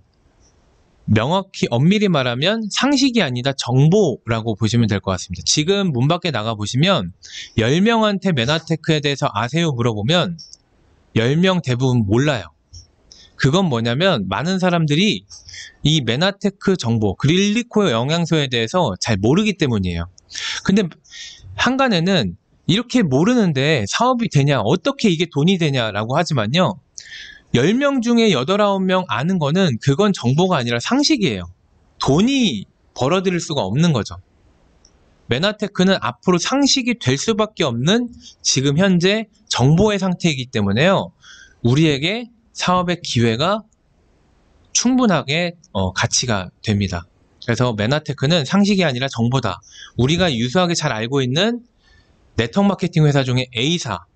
S2: 명확히 엄밀히 말하면 상식이 아니다 정보라고 보시면 될 것 같습니다. 지금 문 밖에 나가보시면 10명한테 메나테크에 대해서 아세요 물어보면 10명 대부분 몰라요. 그건 뭐냐면 많은 사람들이 이 메나테크 정보, 그릴리코어 영양소에 대해서 잘 모르기 때문이에요. 근데 한간에는 이렇게 모르는데 사업이 되냐, 어떻게 이게 돈이 되냐라고 하지만요. 10명 중에 8, 9명 아는 거는 그건 정보가 아니라 상식이에요. 돈이 벌어들일 수가 없는 거죠. 메나테크는 앞으로 상식이 될 수밖에 없는 지금 현재 정보의 상태이기 때문에요. 우리에게 사업의 기회가 충분하게 가치가 됩니다. 그래서 메나테크는 상식이 아니라 정보다. 우리가 유수하게 잘 알고 있는 네트워크 마케팅 회사 중에 A사,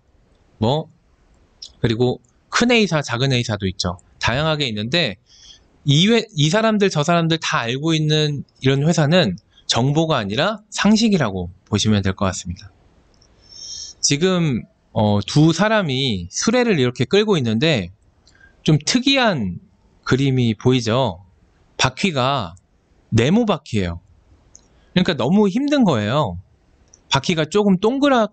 S2: 그리고 큰 A사, 작은 A사도 있죠. 다양하게 있는데 이 사람들 저 사람들 다 알고 있는 이런 회사는 정보가 아니라 상식이라고 보시면 될 것 같습니다. 지금 두 사람이 수레를 이렇게 끌고 있는데 좀 특이한 그림이 보이죠. 바퀴가 네모 바퀴예요. 그러니까 너무 힘든 거예요. 바퀴가 조금 동그란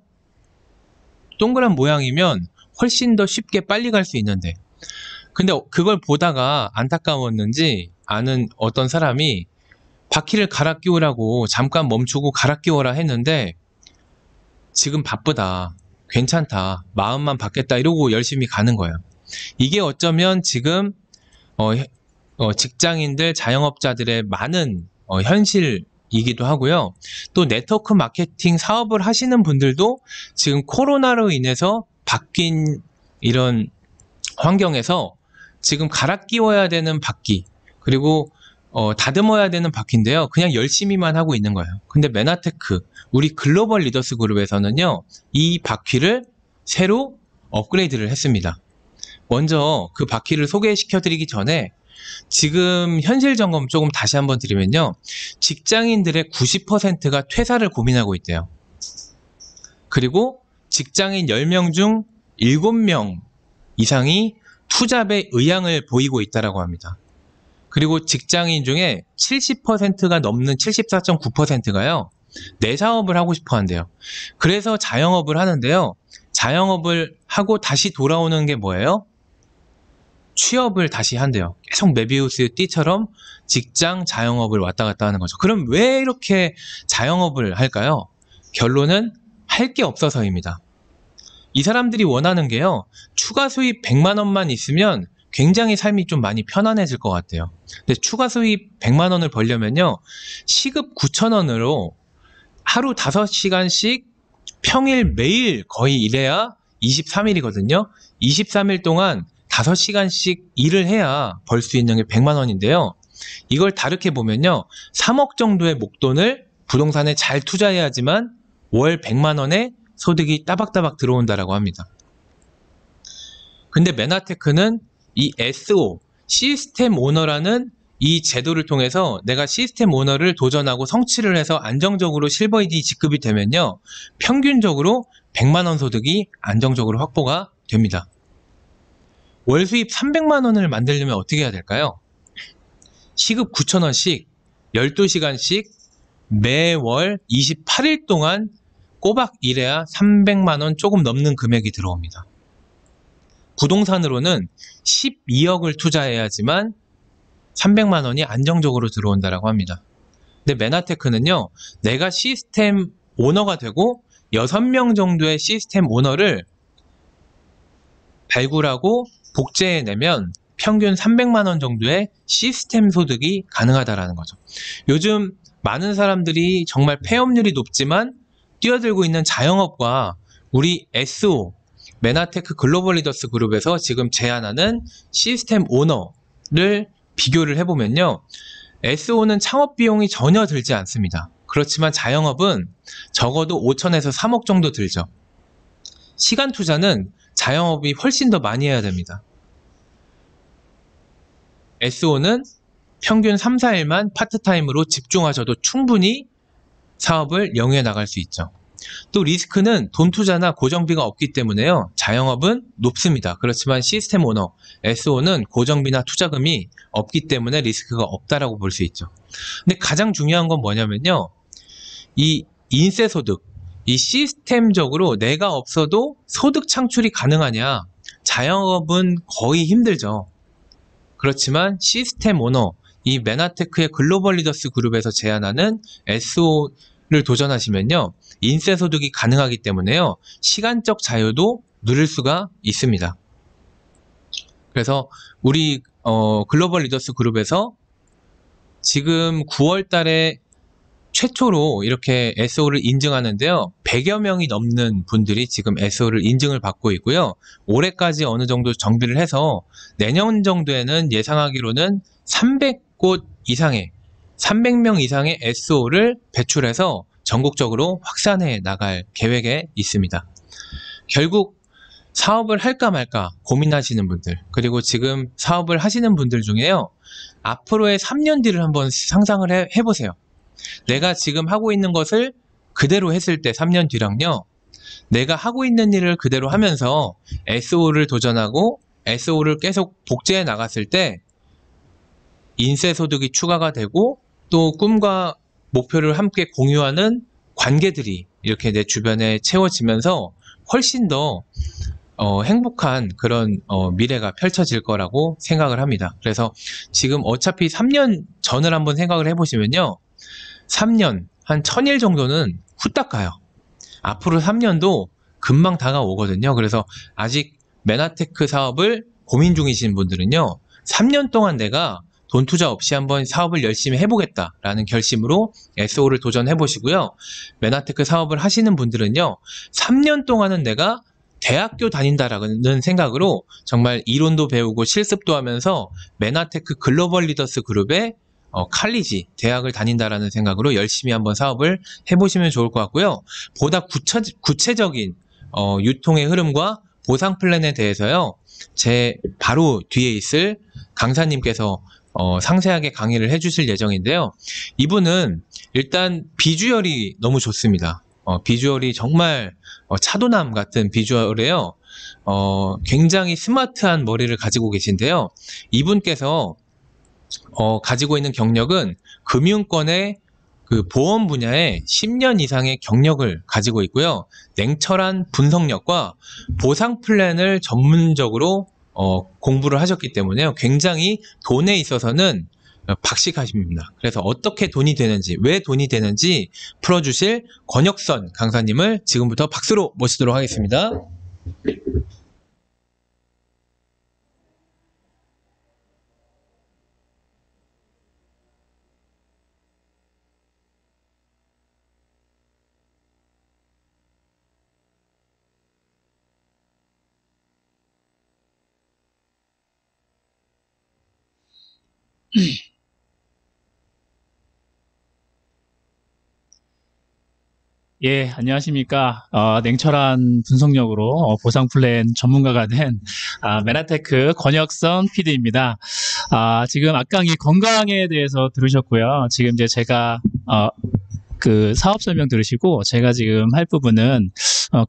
S2: 모양이면 훨씬 더 쉽게 빨리 갈 수 있는데, 근데 그걸 보다가 안타까웠는지 아는 어떤 사람이 바퀴를 갈아 끼우라고 잠깐 멈추고 갈아 끼워라 했는데 지금 바쁘다, 괜찮다, 마음만 받겠다 이러고 열심히 가는 거예요. 이게 어쩌면 지금 직장인들, 자영업자들의 많은 현실이기도 하고요. 또 네트워크 마케팅 사업을 하시는 분들도 지금 코로나로 인해서 바뀐 이런 환경에서 지금 갈아 끼워야 되는 바퀴, 그리고 다듬어야 되는 바퀴인데요. 그냥 열심히만 하고 있는 거예요. 근데 메나테크, 우리 글로벌 리더스 그룹에서는요, 이 바퀴를 새로 업그레이드를 했습니다. 먼저 그 바퀴를 소개시켜 드리기 전에 지금 현실 점검 조금 다시 한번 드리면요. 직장인들의 90%가 퇴사를 고민하고 있대요. 그리고 직장인 10명 중 7명 이상이 투잡의 의향을 보이고 있다고 합니다. 그리고 직장인 중에 70%가 넘는 74.9%가요. 내 사업을 하고 싶어 한대요. 그래서 자영업을 하는데요. 자영업을 하고 다시 돌아오는 게 뭐예요? 취업을 다시 한대요. 계속 메비우스 띠처럼 직장, 자영업을 왔다 갔다 하는 거죠. 그럼 왜 이렇게 자영업을 할까요? 결론은 할 게 없어서입니다. 이 사람들이 원하는 게요. 추가 수입 100만 원만 있으면 굉장히 삶이 좀 많이 편안해질 것 같아요. 근데 추가 수입 100만 원을 벌려면요. 시급 9,000원으로 하루 5시간씩 평일 매일 거의 일해야 23일이거든요. 23일 동안 5시간씩 일을 해야 벌 수 있는 게 100만 원인데요. 이걸 다르게 보면요. 3억 정도의 목돈을 부동산에 잘 투자해야지만 월 100만 원의 소득이 따박따박 들어온다라고 합니다. 근데 메나테크는 이 SO, 시스템 오너라는 이 제도를 통해서 내가 시스템 오너를 도전하고 성취를 해서 안정적으로 실버이디 지급이 되면요. 평균적으로 100만 원 소득이 안정적으로 확보가 됩니다. 월 수입 300만 원을 만들려면 어떻게 해야 될까요? 시급 9,000원씩 12시간씩 매월 28일 동안 꼬박 일해야 300만 원 조금 넘는 금액이 들어옵니다. 부동산으로는 12억을 투자해야지만 300만 원이 안정적으로 들어온다고 합니다. 근데 메나테크는요. 내가 시스템 오너가 되고 6명 정도의 시스템 오너를 발굴하고 복제해내면 평균 300만 원 정도의 시스템 소득이 가능하다는 거죠. 요즘 많은 사람들이 정말 폐업률이 높지만 뛰어들고 있는 자영업과 우리 SO, 메나테크 글로벌 리더스 그룹에서 지금 제안하는 시스템 오너를 비교를 해보면요. SO는 창업 비용이 전혀 들지 않습니다. 그렇지만 자영업은 적어도 5천에서 3억 정도 들죠. 시간 투자는 자영업이 훨씬 더 많이 해야 됩니다. SO는 평균 3, 4일만 파트타임으로 집중하셔도 충분히 사업을 영위해 나갈 수 있죠. 또 리스크는 돈 투자나 고정비가 없기 때문에요. 자영업은 높습니다. 그렇지만 시스템 오너, SO는 고정비나 투자금이 없기 때문에 리스크가 없다라고 볼 수 있죠. 근데 가장 중요한 건 뭐냐면요. 이 인세 소득, 이 시스템적으로 내가 없어도 소득 창출이 가능하냐? 자영업은 거의 힘들죠. 그렇지만 시스템 오너, 이 메나테크의 글로벌 리더스 그룹에서 제안하는 SO를 도전하시면요. 인세 소득이 가능하기 때문에요. 시간적 자유도 누릴 수가 있습니다. 그래서 우리 글로벌 리더스 그룹에서 지금 9월 달에 최초로 이렇게 SO를 인증하는데요. 100여 명이 넘는 분들이 지금 SO를 인증을 받고 있고요. 올해까지 어느 정도 정비를 해서 내년 정도에는 예상하기로는 300곳 이상의 300명 이상의 SO를 배출해서 전국적으로 확산해 나갈 계획에 있습니다. 결국 사업을 할까 말까 고민하시는 분들, 그리고 지금 사업을 하시는 분들 중에요. 앞으로의 3년 뒤를 한번 상상을 해보세요. 내가 지금 하고 있는 것을 그대로 했을 때 3년 뒤랑요. 내가 하고 있는 일을 그대로 하면서 SO를 도전하고 SO를 계속 복제해 나갔을 때 인세 소득이 추가가 되고 또 꿈과 목표를 함께 공유하는 관계들이 이렇게 내 주변에 채워지면서 훨씬 더 행복한 그런 미래가 펼쳐질 거라고 생각을 합니다. 그래서 지금 어차피 3년 전을 한번 생각을 해보시면요. 3년, 한 1000일 정도는 후딱 가요. 앞으로 3년도 금방 다가오거든요. 그래서 아직 메나테크 사업을 고민 중이신 분들은요. 3년 동안 내가 돈 투자 없이 한번 사업을 열심히 해보겠다라는 결심으로 SO를 도전해 보시고요. 메나테크 사업을 하시는 분들은요. 3년 동안은 내가 대학교 다닌다라는 생각으로 정말 이론도 배우고 실습도 하면서 메나테크 글로벌 리더스 그룹의 칼리지, 대학을 다닌다라는 생각으로 열심히 한번 사업을 해보시면 좋을 것 같고요. 보다 구체적인 유통의 흐름과 보상 플랜에 대해서요. 제 바로 뒤에 있을 강사님께서 상세하게 강의를 해주실 예정인데요. 이분은 일단 비주얼이 너무 좋습니다. 비주얼이 정말 차도남 같은 비주얼이에요. 굉장히 스마트한 머리를 가지고 계신데요. 이분께서 가지고 있는 경력은 금융권의 그 보험 분야에 10년 이상의 경력을 가지고 있고요. 냉철한 분석력과 보상 플랜을 전문적으로 공부를 하셨기 때문에요. 굉장히 돈에 있어서는 박식하십니다. 그래서 어떻게 돈이 되는지, 왜 돈이 되는지 풀어주실 권혁선 강사님을 지금부터 박수로 모시도록 하겠습니다.
S3: 예, 안녕하십니까. 냉철한 분석력으로 보상 플랜 전문가가 된 메나테크 권혁선 PD입니다. 지금 앞강의 건강에 대해서 들으셨고요. 지금 이제 제가 그 사업 설명 들으시고 제가 지금 할 부분은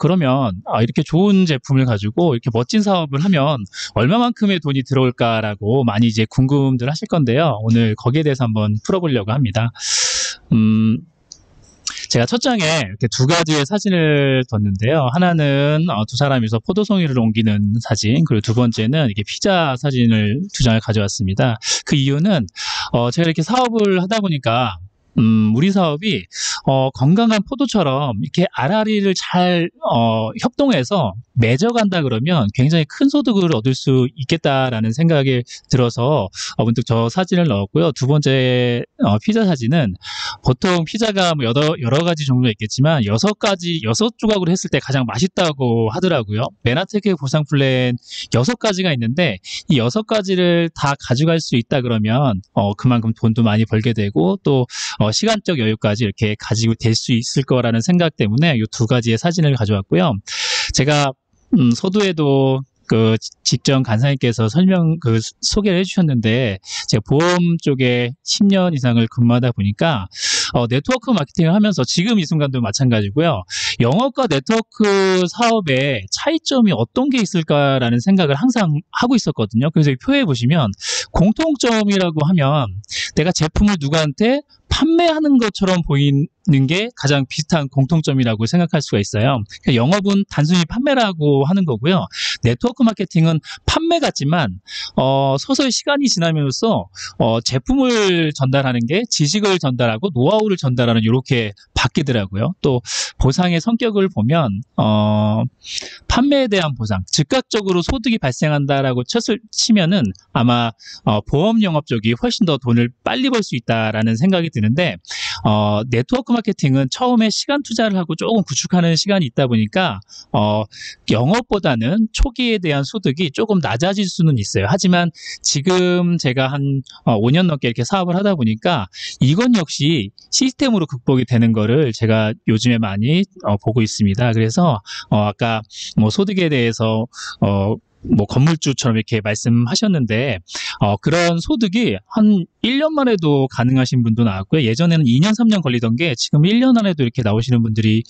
S3: 그러면 이렇게 좋은 제품을 가지고 이렇게 멋진 사업을 하면 얼마만큼의 돈이 들어올까라고 많이 이제 궁금들 하실 건데요. 오늘 거기에 대해서 한번 풀어보려고 합니다. 제가 첫 장에 이렇게 두 가지의 사진을 뒀는데요. 하나는 두 사람이서 포도송이를 옮기는 사진, 그리고 두 번째는 이게 피자 사진을 두 장을 가져왔습니다. 그 이유는 제가 이렇게 사업을 하다 보니까 우리 사업이 건강한 포도처럼 이렇게 알알이를 잘 협동해서 맺어간다 그러면 굉장히 큰 소득을 얻을 수 있겠다라는 생각이 들어서 문득 저 사진을 넣었고요. 두 번째 피자 사진은 보통 피자가 뭐 여러 가지 종류가 있겠지만 6조각으로 했을 때 가장 맛있다고 하더라고요. 메나테크 보상 플랜 6가지가 있는데 이 6가지를 다 가져갈 수 있다 그러면 그만큼 돈도 많이 벌게 되고 또 시간적 여유까지 이렇게 가지고 될 수 있을 거라는 생각 때문에 이 두 가지의 사진을 가져왔고요. 제가 서두에도 그 직전 간사님께서 소개를 해주셨는데 제가 보험 쪽에 10년 이상을 근무하다 보니까 네트워크 마케팅을 하면서 지금 이 순간도 마찬가지고요. 영업과 네트워크 사업의 차이점이 어떤 게 있을까라는 생각을 항상 하고 있었거든요. 그래서 이 표에 보시면 공통점이라고 하면 내가 제품을 누구한테 판매하는 것처럼 보이는 게 가장 비슷한 공통점이라고 생각할 수가 있어요. 그러니까 영업은 단순히 판매라고 하는 거고요. 네트워크 마케팅은 판매 같지만 서서히 시간이 지나면서 제품을 전달하는 게 지식을 전달하고 노하우를 전달하는 이렇게 바뀌더라고요. 또 보상의 성격을 보면 판매에 대한 보상, 즉각적으로 소득이 발생한다라고 치면은 아마 보험 영업 쪽이 훨씬 더 돈을 빨리 벌 수 있다라는 생각이 드는데 네트워크 마케팅은 처음에 시간 투자를 하고 조금 구축하는 시간이 있다 보니까 영업보다는 초기에 대한 소득이 조금 낮아질 수는 있어요. 하지만 지금 제가 한 5년 넘게 이렇게 사업을 하다 보니까 이건 역시 시스템으로 극복이 되는 거를 제가 요즘에 많이 보고 있습니다. 그래서 아까 뭐 소득에 대해서 뭐 건물주처럼 이렇게 말씀하셨는데 그런 소득이 한 1년 만에도 가능하신 분도 나왔고요. 예전에는 2년, 3년 걸리던 게 지금 1년 안에도 이렇게 나오시는 분들이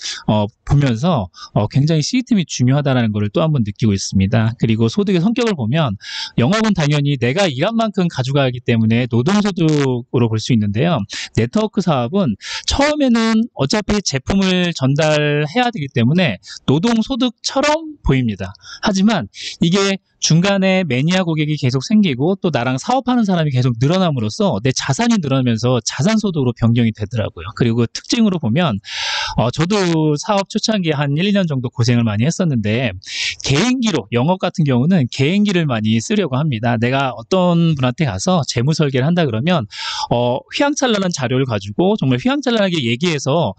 S3: 보면서 굉장히 시스템이 중요하다는 것을 또 한 번 느끼고 있습니다. 그리고 소득의 성격을 보면 영업은 당연히 내가 일한 만큼 가져가기 때문에 노동소득으로 볼 수 있는데요. 네트워크 사업은 처음에는 어차피 제품을 전달해야 되기 때문에 노동소득처럼 보입니다. 하지만 이게 중간에 매니아 고객이 계속 생기고 또 나랑 사업하는 사람이 계속 늘어남으로써 내 자산이 늘어나면서 자산소득으로 변경이 되더라고요. 그리고 특징으로 보면 저도 사업 초창기에 한 1, 2년 정도 고생을 많이 했었는데 개인기로 영업 같은 경우는 개인기를 많이 쓰려고 합니다. 내가 어떤 분한테 가서 재무 설계를 한다 그러면 휘황찬란한 자료를 가지고 정말 휘황찬란하게 얘기해서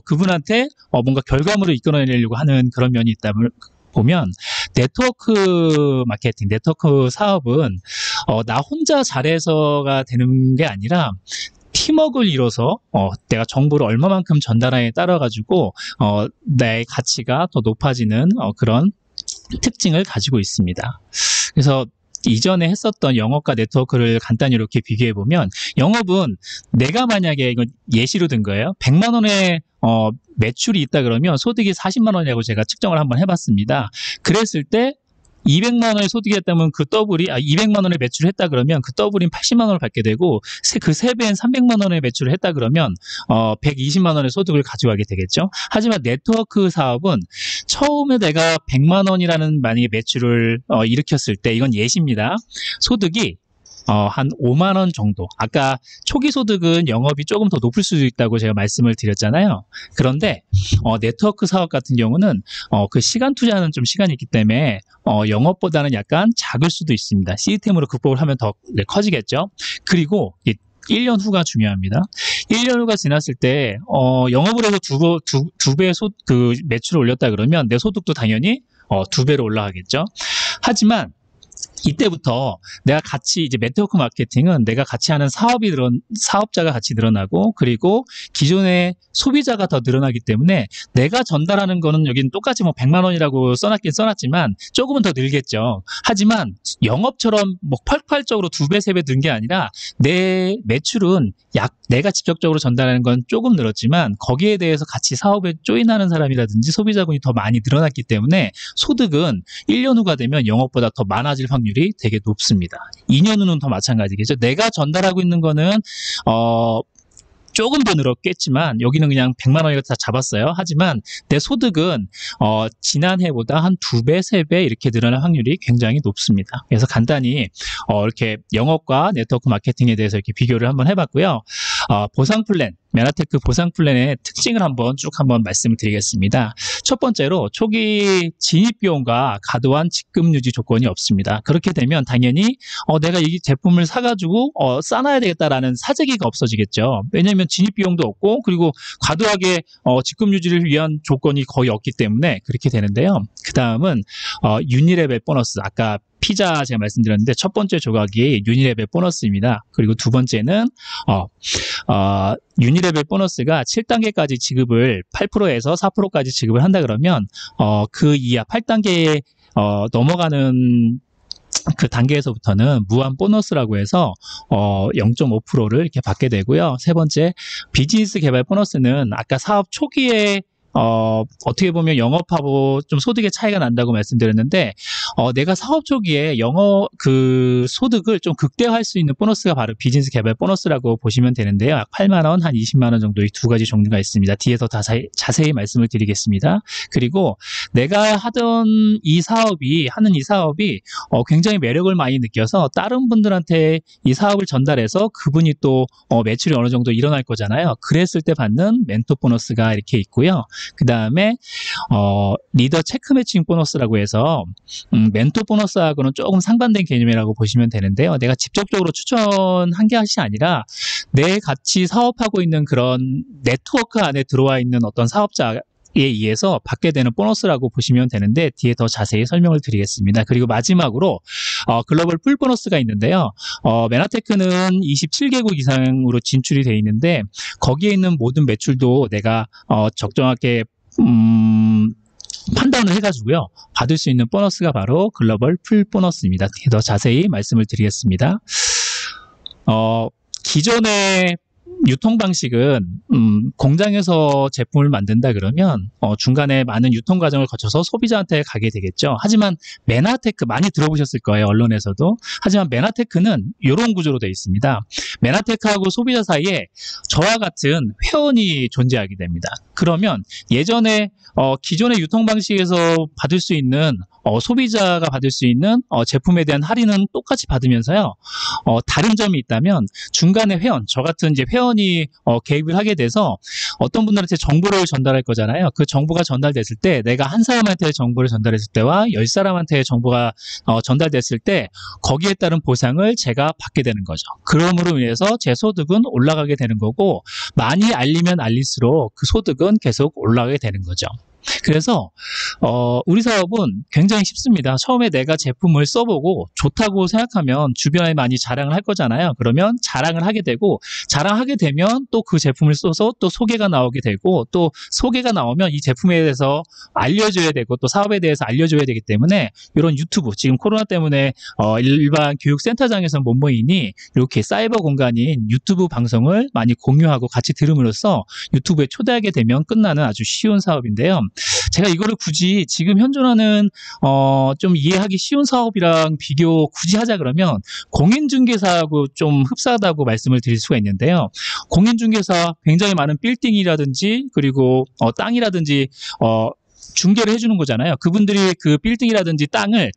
S3: 그분한테 뭔가 결과물을 이끌어내려고 하는 그런 면이 있다면 보면 네트워크 마케팅, 네트워크 사업은 나 혼자 잘해서가 되는 게 아니라 팀워크를 이뤄서 내가 정보를 얼마만큼 전달하냐에 따라 가지고 내 가치가 더 높아지는 그런 특징을 가지고 있습니다. 그래서 이전에 했었던 영업과 네트워크를 간단히 이렇게 비교해 보면 영업은 내가 만약에 이건 예시로 든 거예요. 100만 원의 매출이 있다 그러면 소득이 40만 원이라고 제가 측정을 한번 해봤습니다. 그랬을 때 200만 원의 소득이 했다면 그 더블이 200만 원의 매출을 했다 그러면 그 더블인 80만 원을 받게 되고 그 3배인 300만 원의 매출을 했다 그러면 120만 원의 소득을 가져가게 되겠죠. 하지만 네트워크 사업은 처음에 내가 100만 원이라는 만약에 매출을 일으켰을 때 이건 예시입니다. 소득이 한 5만 원 정도. 아까 초기 소득은 영업이 조금 더 높을 수도 있다고 제가 말씀을 드렸잖아요. 그런데 네트워크 사업 같은 경우는 그 시간 투자는 좀 시간이 있기 때문에 영업보다는 약간 작을 수도 있습니다. 시스템으로 극복을 하면 더 커지겠죠. 그리고 1년 후가 중요합니다. 1년 후가 지났을 때 영업을 해서 두 배의 그 매출을 올렸다 그러면 내 소득도 당연히 2배로 올라가겠죠. 하지만 이때부터 내가 같이 이제 네트워크 마케팅은 내가 같이 하는 사업자가 같이 늘어나고 그리고 기존의 소비자가 더 늘어나기 때문에 내가 전달하는 거는 여기는 똑같이 뭐 100만 원이라고 써놨긴 써놨지만 조금은 더 늘겠죠. 하지만 영업처럼 뭐 폭발적으로 2배, 3배 는 게 아니라 내 매출은 내가 직접적으로 전달하는 건 조금 늘었지만 거기에 대해서 같이 사업에 조인하는 사람이라든지 소비자군이 더 많이 늘어났기 때문에 소득은 1년 후가 되면 영업보다 더 많아질 확률이 되게 높습니다. 2년 후는 더 마찬가지겠죠. 내가 전달하고 있는 거는 조금 더 늘었겠지만 여기는 그냥 100만 원이라고 다 잡았어요. 하지만 내 소득은 지난해보다 한 2배, 3배 이렇게 늘어날 확률이 굉장히 높습니다. 그래서 간단히 이렇게 영업과 네트워크 마케팅에 대해서 이렇게 비교를 한번 해봤고요. 보상 플랜, 메나테크 보상 플랜의 특징을 한번 말씀을 드리겠습니다. 첫 번째로 초기 진입 비용과 과도한 직급 유지 조건이 없습니다. 그렇게 되면 당연히 내가 이 제품을 사가지고 싸놔야 되겠다라는 사재기가 없어지겠죠. 왜냐하면 진입 비용도 없고 그리고 과도하게 직급 유지를 위한 조건이 거의 없기 때문에 그렇게 되는데요. 그 다음은 유니레벨 보너스, 아까 피자 제가 말씀드렸는데 첫 번째 조각이 유니레벨 보너스입니다. 그리고 두 번째는 유니레벨 보너스가 7단계까지 지급을 8%에서 4%까지 지급을 한다 그러면 그 이하 8단계에 넘어가는 그 단계에서부터는 무한 보너스라고 해서 0.5%를 이렇게 받게 되고요. 세 번째, 비즈니스 개발 보너스는 아까 사업 초기에 어떻게 보면 영업하고 좀 소득의 차이가 난다고 말씀드렸는데, 내가 사업 초기에 그 소득을 좀 극대화할 수 있는 보너스가 바로 비즈니스 개발 보너스라고 보시면 되는데요. 약 8만 원, 한 20만 원 정도 이 두 가지 종류가 있습니다. 뒤에서 자세히 말씀을 드리겠습니다. 그리고 내가 하는 이 사업이 굉장히 매력을 많이 느껴서 다른 분들한테 이 사업을 전달해서 그분이 또 매출이 어느 정도 일어날 거잖아요. 그랬을 때 받는 멘토 보너스가 이렇게 있고요. 그 다음에 리더 체크 매칭 보너스라고 해서 멘토 보너스하고는 조금 상반된 개념이라고 보시면 되는데요. 내가 직접적으로 추천한 게 아니라 내 같이 사업하고 있는 그런 네트워크 안에 들어와 있는 어떤 사업자 에 의해서 받게 되는 보너스라고 보시면 되는데, 뒤에 더 자세히 설명을 드리겠습니다. 그리고 마지막으로 글로벌 풀 보너스가 있는데요. 메나테크는 27개국 이상으로 진출이 되어 있는데, 거기에 있는 모든 매출도 내가 적정하게 판단을 해가지고요, 받을 수 있는 보너스가 바로 글로벌 풀 보너스입니다. 더 자세히 말씀을 드리겠습니다. 기존의 유통 방식은 공장에서 제품을 만든다 그러면 중간에 많은 유통 과정을 거쳐서 소비자한테 가게 되겠죠. 하지만 메나테크 많이 들어보셨을 거예요, 언론에서도. 하지만 메나테크는 이런 구조로 되어 있습니다. 메나테크하고 소비자 사이에 저와 같은 회원이 존재하게 됩니다. 그러면 예전에 기존의 유통 방식에서 받을 수 있는 소비자가 받을 수 있는 제품에 대한 할인은 똑같이 받으면서요, 다른 점이 있다면 중간에 저 같은 이제 회원이 개입을 하게 돼서 어떤 분들한테 정보를 전달할 거잖아요. 그 정보가 전달됐을 때, 내가 한 사람한테 정보를 전달했을 때와 10사람한테 정보가 전달됐을 때 거기에 따른 보상을 제가 받게 되는 거죠. 그럼으로 인해서 제 소득은 올라가게 되는 거고, 많이 알리면 알릴수록 그 소득은 계속 올라가게 되는 거죠. 그래서 우리 사업은 굉장히 쉽습니다. 처음에 내가 제품을 써보고 좋다고 생각하면 주변에 많이 자랑을 할 거잖아요. 그러면 자랑을 하게 되고, 자랑하게 되면 또 그 제품을 써서 또 소개가 나오게 되고, 또 소개가 나오면 이 제품에 대해서 알려줘야 되고, 또 사업에 대해서 알려줘야 되기 때문에 이런 유튜브, 지금 코로나 때문에 일반 교육센터장에서는 못 모이니 이렇게 사이버 공간인 유튜브 방송을 많이 공유하고 같이 들음으로써 유튜브에 초대하게 되면 끝나는 아주 쉬운 사업인데요. 제가 이거를 굳이 지금 현존하는 좀 이해하기 쉬운 사업이랑 비교 굳이 하자 그러면 공인중개사하고 좀 흡사하다고 말씀을 드릴 수가 있는데요. 공인중개사 굉장히 많은 빌딩이라든지 그리고 땅이라든지 중개를 해주는 거잖아요. 그분들이 그 빌딩이라든지 땅을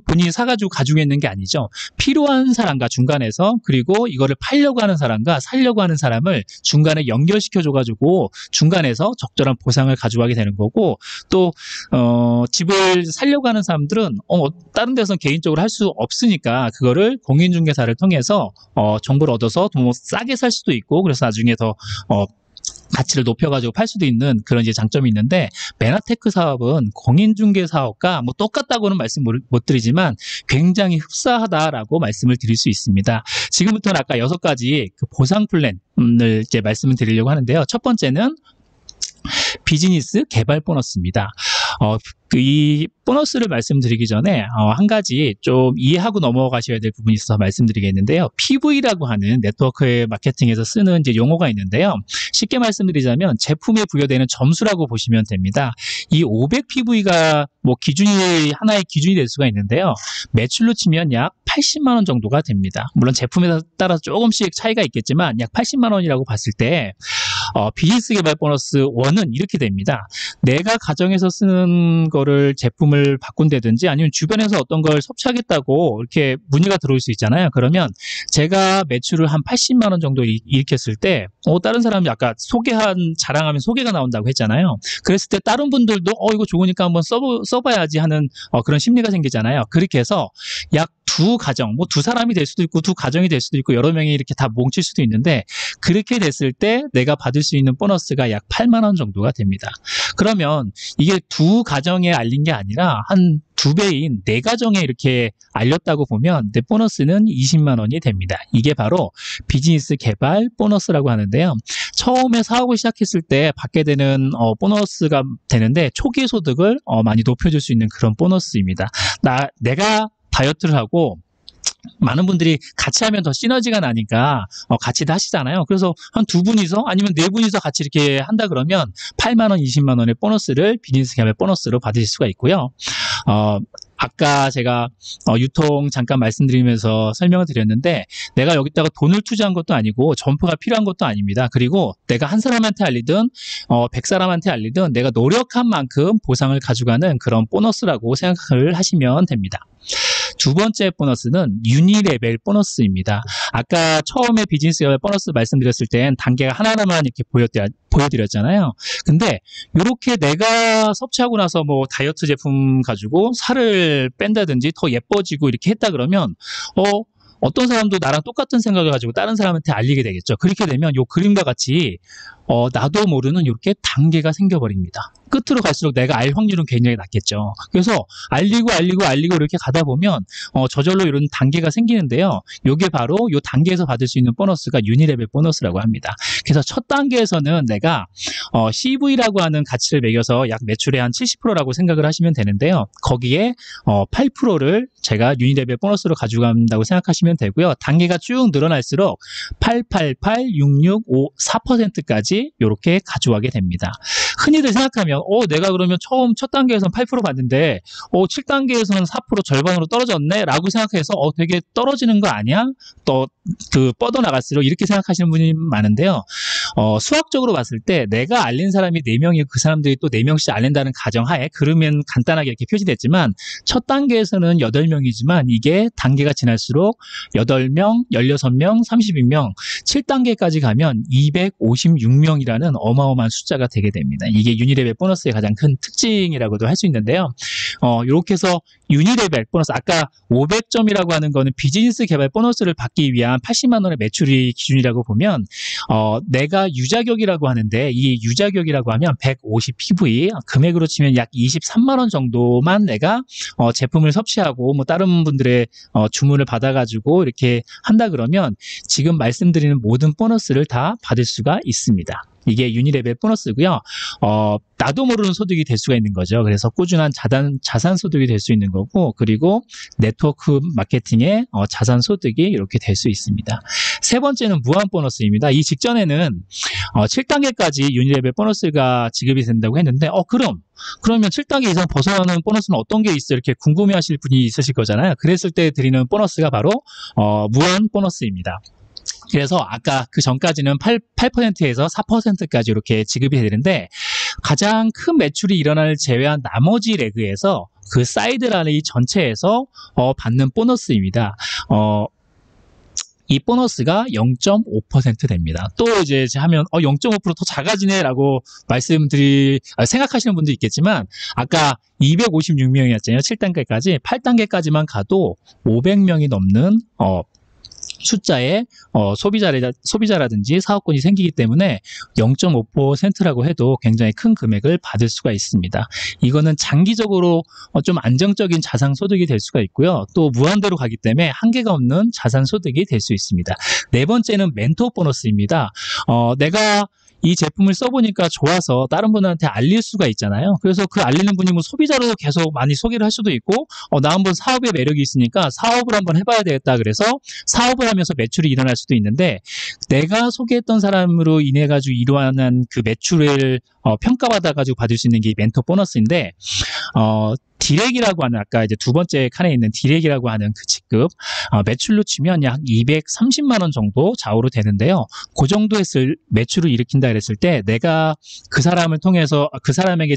S3: 본인이 사가지고 가지고 있는 게 아니죠. 필요한 사람과 중간에서, 그리고 이거를 팔려고 하는 사람과 살려고 하는 사람을 중간에 연결시켜줘가지고 중간에서 적절한 보상을 가져가게 되는 거고, 또 집을 살려고 하는 사람들은 다른 데서는 개인적으로 할 수 없으니까 그거를 공인중개사를 통해서 정보를 얻어서 더 싸게 살 수도 있고, 그래서 나중에 더 가치를 높여가지고 팔 수도 있는 그런 이제 장점이 있는데, 메나테크 사업은 공인중개 사업과 뭐 똑같다고는 말씀 못 드리지만 굉장히 흡사하다라고 말씀을 드릴 수 있습니다. 지금부터는 아까 6가지 그 보상 플랜을 이제 말씀을 드리려고 하는데요. 첫 번째는 비즈니스 개발 보너스입니다. 이 보너스를 말씀드리기 전에 한 가지 좀 이해하고 넘어가셔야 될 부분이 있어서 말씀드리겠는데요. PV라고 하는 네트워크 마케팅에서 쓰는 이제 용어가 있는데요. 쉽게 말씀드리자면 제품에 부여되는 점수라고 보시면 됩니다. 이 500 PV가 뭐 하나의 기준이 될 수가 있는데요. 매출로 치면 약 80만 원 정도가 됩니다. 물론 제품에 따라 조금씩 차이가 있겠지만 약 80만 원이라고 봤을 때 비즈니스 개발 보너스 1은 이렇게 됩니다. 내가 가정에서 쓰는 거를 제품을 바꾼다든지 아니면 주변에서 어떤 걸 섭취하겠다고 이렇게 문의가 들어올 수 있잖아요. 그러면 제가 매출을 한 80만 원 정도 일으켰을 때 다른 사람이 아까 자랑하면 소개가 나온다고 했잖아요. 그랬을 때 다른 분들도 이거 좋으니까 한번 써봐야지 하는 그런 심리가 생기잖아요. 그렇게 해서 약 두 가정, 뭐 두 사람이 될 수도 있고 두 가정이 될 수도 있고 여러 명이 이렇게 다 뭉칠 수도 있는데, 그렇게 됐을 때 내가 받을 수 있는 보너스가 약 8만 원 정도가 됩니다. 그러면 이게 두 가정에 알린 게 아니라 한 2배인 4가정에 이렇게 알렸다고 보면 내 보너스는 20만 원이 됩니다. 이게 바로 비즈니스 개발 보너스라고 하는데요. 처음에 사업을 시작했을 때 받게 되는 보너스가 되는데, 초기 소득을 많이 높여줄 수 있는 그런 보너스입니다. 내가 다이어트를 하고 많은 분들이 같이 하면 더 시너지가 나니까 같이도 하시잖아요. 그래서 한 두 분이서 아니면 네 분이서 같이 이렇게 한다 그러면 8만 원, 20만 원의 보너스를 비즈니스 갭의 보너스로 받으실 수가 있고요. 아까 제가 유통 잠깐 말씀드리면서 설명을 드렸는데 내가 여기다가 돈을 투자한 것도 아니고 점포가 필요한 것도 아닙니다. 그리고 내가 한 사람한테 알리든 100사람한테 알리든 내가 노력한 만큼 보상을 가져가는 그런 보너스라고 생각을 하시면 됩니다. 두 번째 보너스는 유니레벨 보너스입니다. 아까 처음에 비즈니스 레벨 보너스 말씀드렸을 땐 단계가 하나하나만 이렇게 보여드렸잖아요. 근데 이렇게 내가 섭취하고 나서 뭐 다이어트 제품 가지고 살을 뺀다든지 더 예뻐지고 이렇게 했다 그러면 어떤 사람도 나랑 똑같은 생각을 가지고 다른 사람한테 알리게 되겠죠. 그렇게 되면 이 그림과 같이 나도 모르는 이렇게 단계가 생겨버립니다. 끝으로 갈수록 내가 알 확률은 굉장히 낮겠죠. 그래서 알리고 이렇게 가다 보면 저절로 이런 단계가 생기는데요. 이게 바로 이 단계에서 받을 수 있는 보너스가 유니레벨 보너스라고 합니다. 그래서 첫 단계에서는 내가 CV라고 하는 가치를 매겨서 약 매출의 한 70%라고 생각을 하시면 되는데요. 거기에 8%를 제가 유니레벨 보너스로 가져간다고 생각하시면 되고요. 단계가 쭉 늘어날수록 888, 66, 5, 4%까지 이렇게 가져가게 됩니다. 흔히들 생각하면 내가 그러면 처음 첫 단계에서는 8% 받는데 7단계에서는 4% 절반으로 떨어졌네 라고 생각해서 되게 떨어지는 거 아니야? 또 뻗어나갈수록 이렇게 생각하시는 분이 많은데요. 수학적으로 봤을 때 내가 알린 사람이 4명이고 그 사람들이 또 4명씩 알린다는 가정하에 그러면 간단하게 이렇게 표시됐지만 첫 단계에서는 8명이지만 이게 단계가 지날수록 8명, 16명, 32명, 7단계까지 가면 256명이라는 어마어마한 숫자가 되게 됩니다. 이게 유니레벨 보너스의 가장 큰 특징이라고도 할 수 있는데요. 이렇게 해서 유니레벨 보너스, 아까 500점이라고 하는 거는 비즈니스 개발 보너스를 받기 위한 80만 원의 매출이 기준이라고 보면 내가 유자격이라고 하는데 이 유자격이라고 하면 150 PV, 금액으로 치면 약 23만 원 정도만 내가 제품을 섭취하고 뭐 다른 분들의 주문을 받아가지고 이렇게 한다 그러면 지금 말씀드리는 모든 보너스를 다 받을 수가 있습니다. 이게 유니레벨 보너스고요. 나도 모르는 소득이 될 수가 있는 거죠. 그래서 꾸준한 자산 소득이 될 수 있는 거고, 그리고 네트워크 마케팅의 자산 소득이 이렇게 될 수 있습니다. 세 번째는 무한 보너스입니다. 이 직전에는 7단계까지 유니레벨 보너스가 지급이 된다고 했는데, 그러면 7단계 이상 벗어나는 보너스는 어떤 게 있어? 이렇게 궁금해 하실 분이 있으실 거잖아요. 그랬을 때 드리는 보너스가 바로 무한 보너스입니다. 그래서 아까 그 전까지는 8%에서 4%까지 이렇게 지급이 되는데 가장 큰 매출이 일어날 제외한 나머지 레그에서 그 사이드 랄리 전체에서 받는 보너스입니다. 이 보너스가 0.5% 됩니다. 또 이제 하면 0.5% 더 작아지네라고 생각하시는 분도 있겠지만 아까 256명이었잖아요. 7단계까지 8단계까지만 가도 500명이 넘는 숫자의 소비자라든지 사업권이 생기기 때문에 0.5%라고 해도 굉장히 큰 금액을 받을 수가 있습니다. 이거는 장기적으로 좀 안정적인 자산 소득이 될 수가 있고요. 또 무한대로 가기 때문에 한계가 없는 자산 소득이 될 수 있습니다. 네 번째는 멘토 보너스입니다. 내가 이 제품을 써보니까 좋아서 다른 분한테 알릴 수가 있잖아요. 그래서 그 알리는 분이 뭐 소비자로 계속 많이 소개를 할 수도 있고 나 한번 사업에 매력이 있으니까 사업을 한번 해봐야 되겠다 그래서 사업을 하면서 매출이 일어날 수도 있는데 내가 소개했던 사람으로 인해 가지고 일어나는 그 매출을 평가받아 가지고 받을 수 있는 게 멘토 보너스인데 디렉이라고 하는 아까 이제 두 번째 칸에 있는 디렉이라고 하는 그 직급 매출로 치면 약 230만 원 정도 좌우로 되는데요. 그 정도 했을 매출을 일으킨다 그랬을 때 내가 그 사람을 통해서 그 사람에게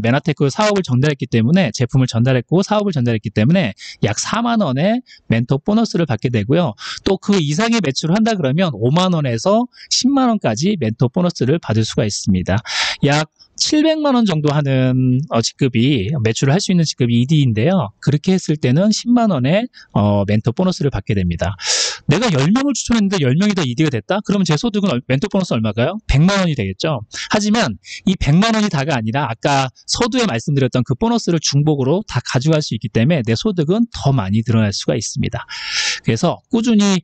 S3: 메나테크 사업을 전달했기 때문에 제품을 전달했고 사업을 전달했기 때문에 약 4만 원의 멘토 보너스를 받게 되고요. 또 그 이상의 매출을 한다 그러면 5만 원에서 10만 원까지 멘토 보너스를 받을 수가 있습니다. 약 700만 원 정도 하는 직급이 매출을 할 수 있는 직급이 ED인데요. 그렇게 했을 때는 10만 원의 멘토 보너스를 받게 됩니다. 내가 10명을 추천했는데 10명이 다 ED가 됐다? 그러면 제 소득은 멘토 보너스 얼마가요? 100만 원이 되겠죠. 하지만 이 100만 원이 다가 아니라 아까 서두에 말씀드렸던 그 보너스를 중복으로 다 가져갈 수 있기 때문에 내 소득은 더 많이 늘어날 수가 있습니다. 그래서 꾸준히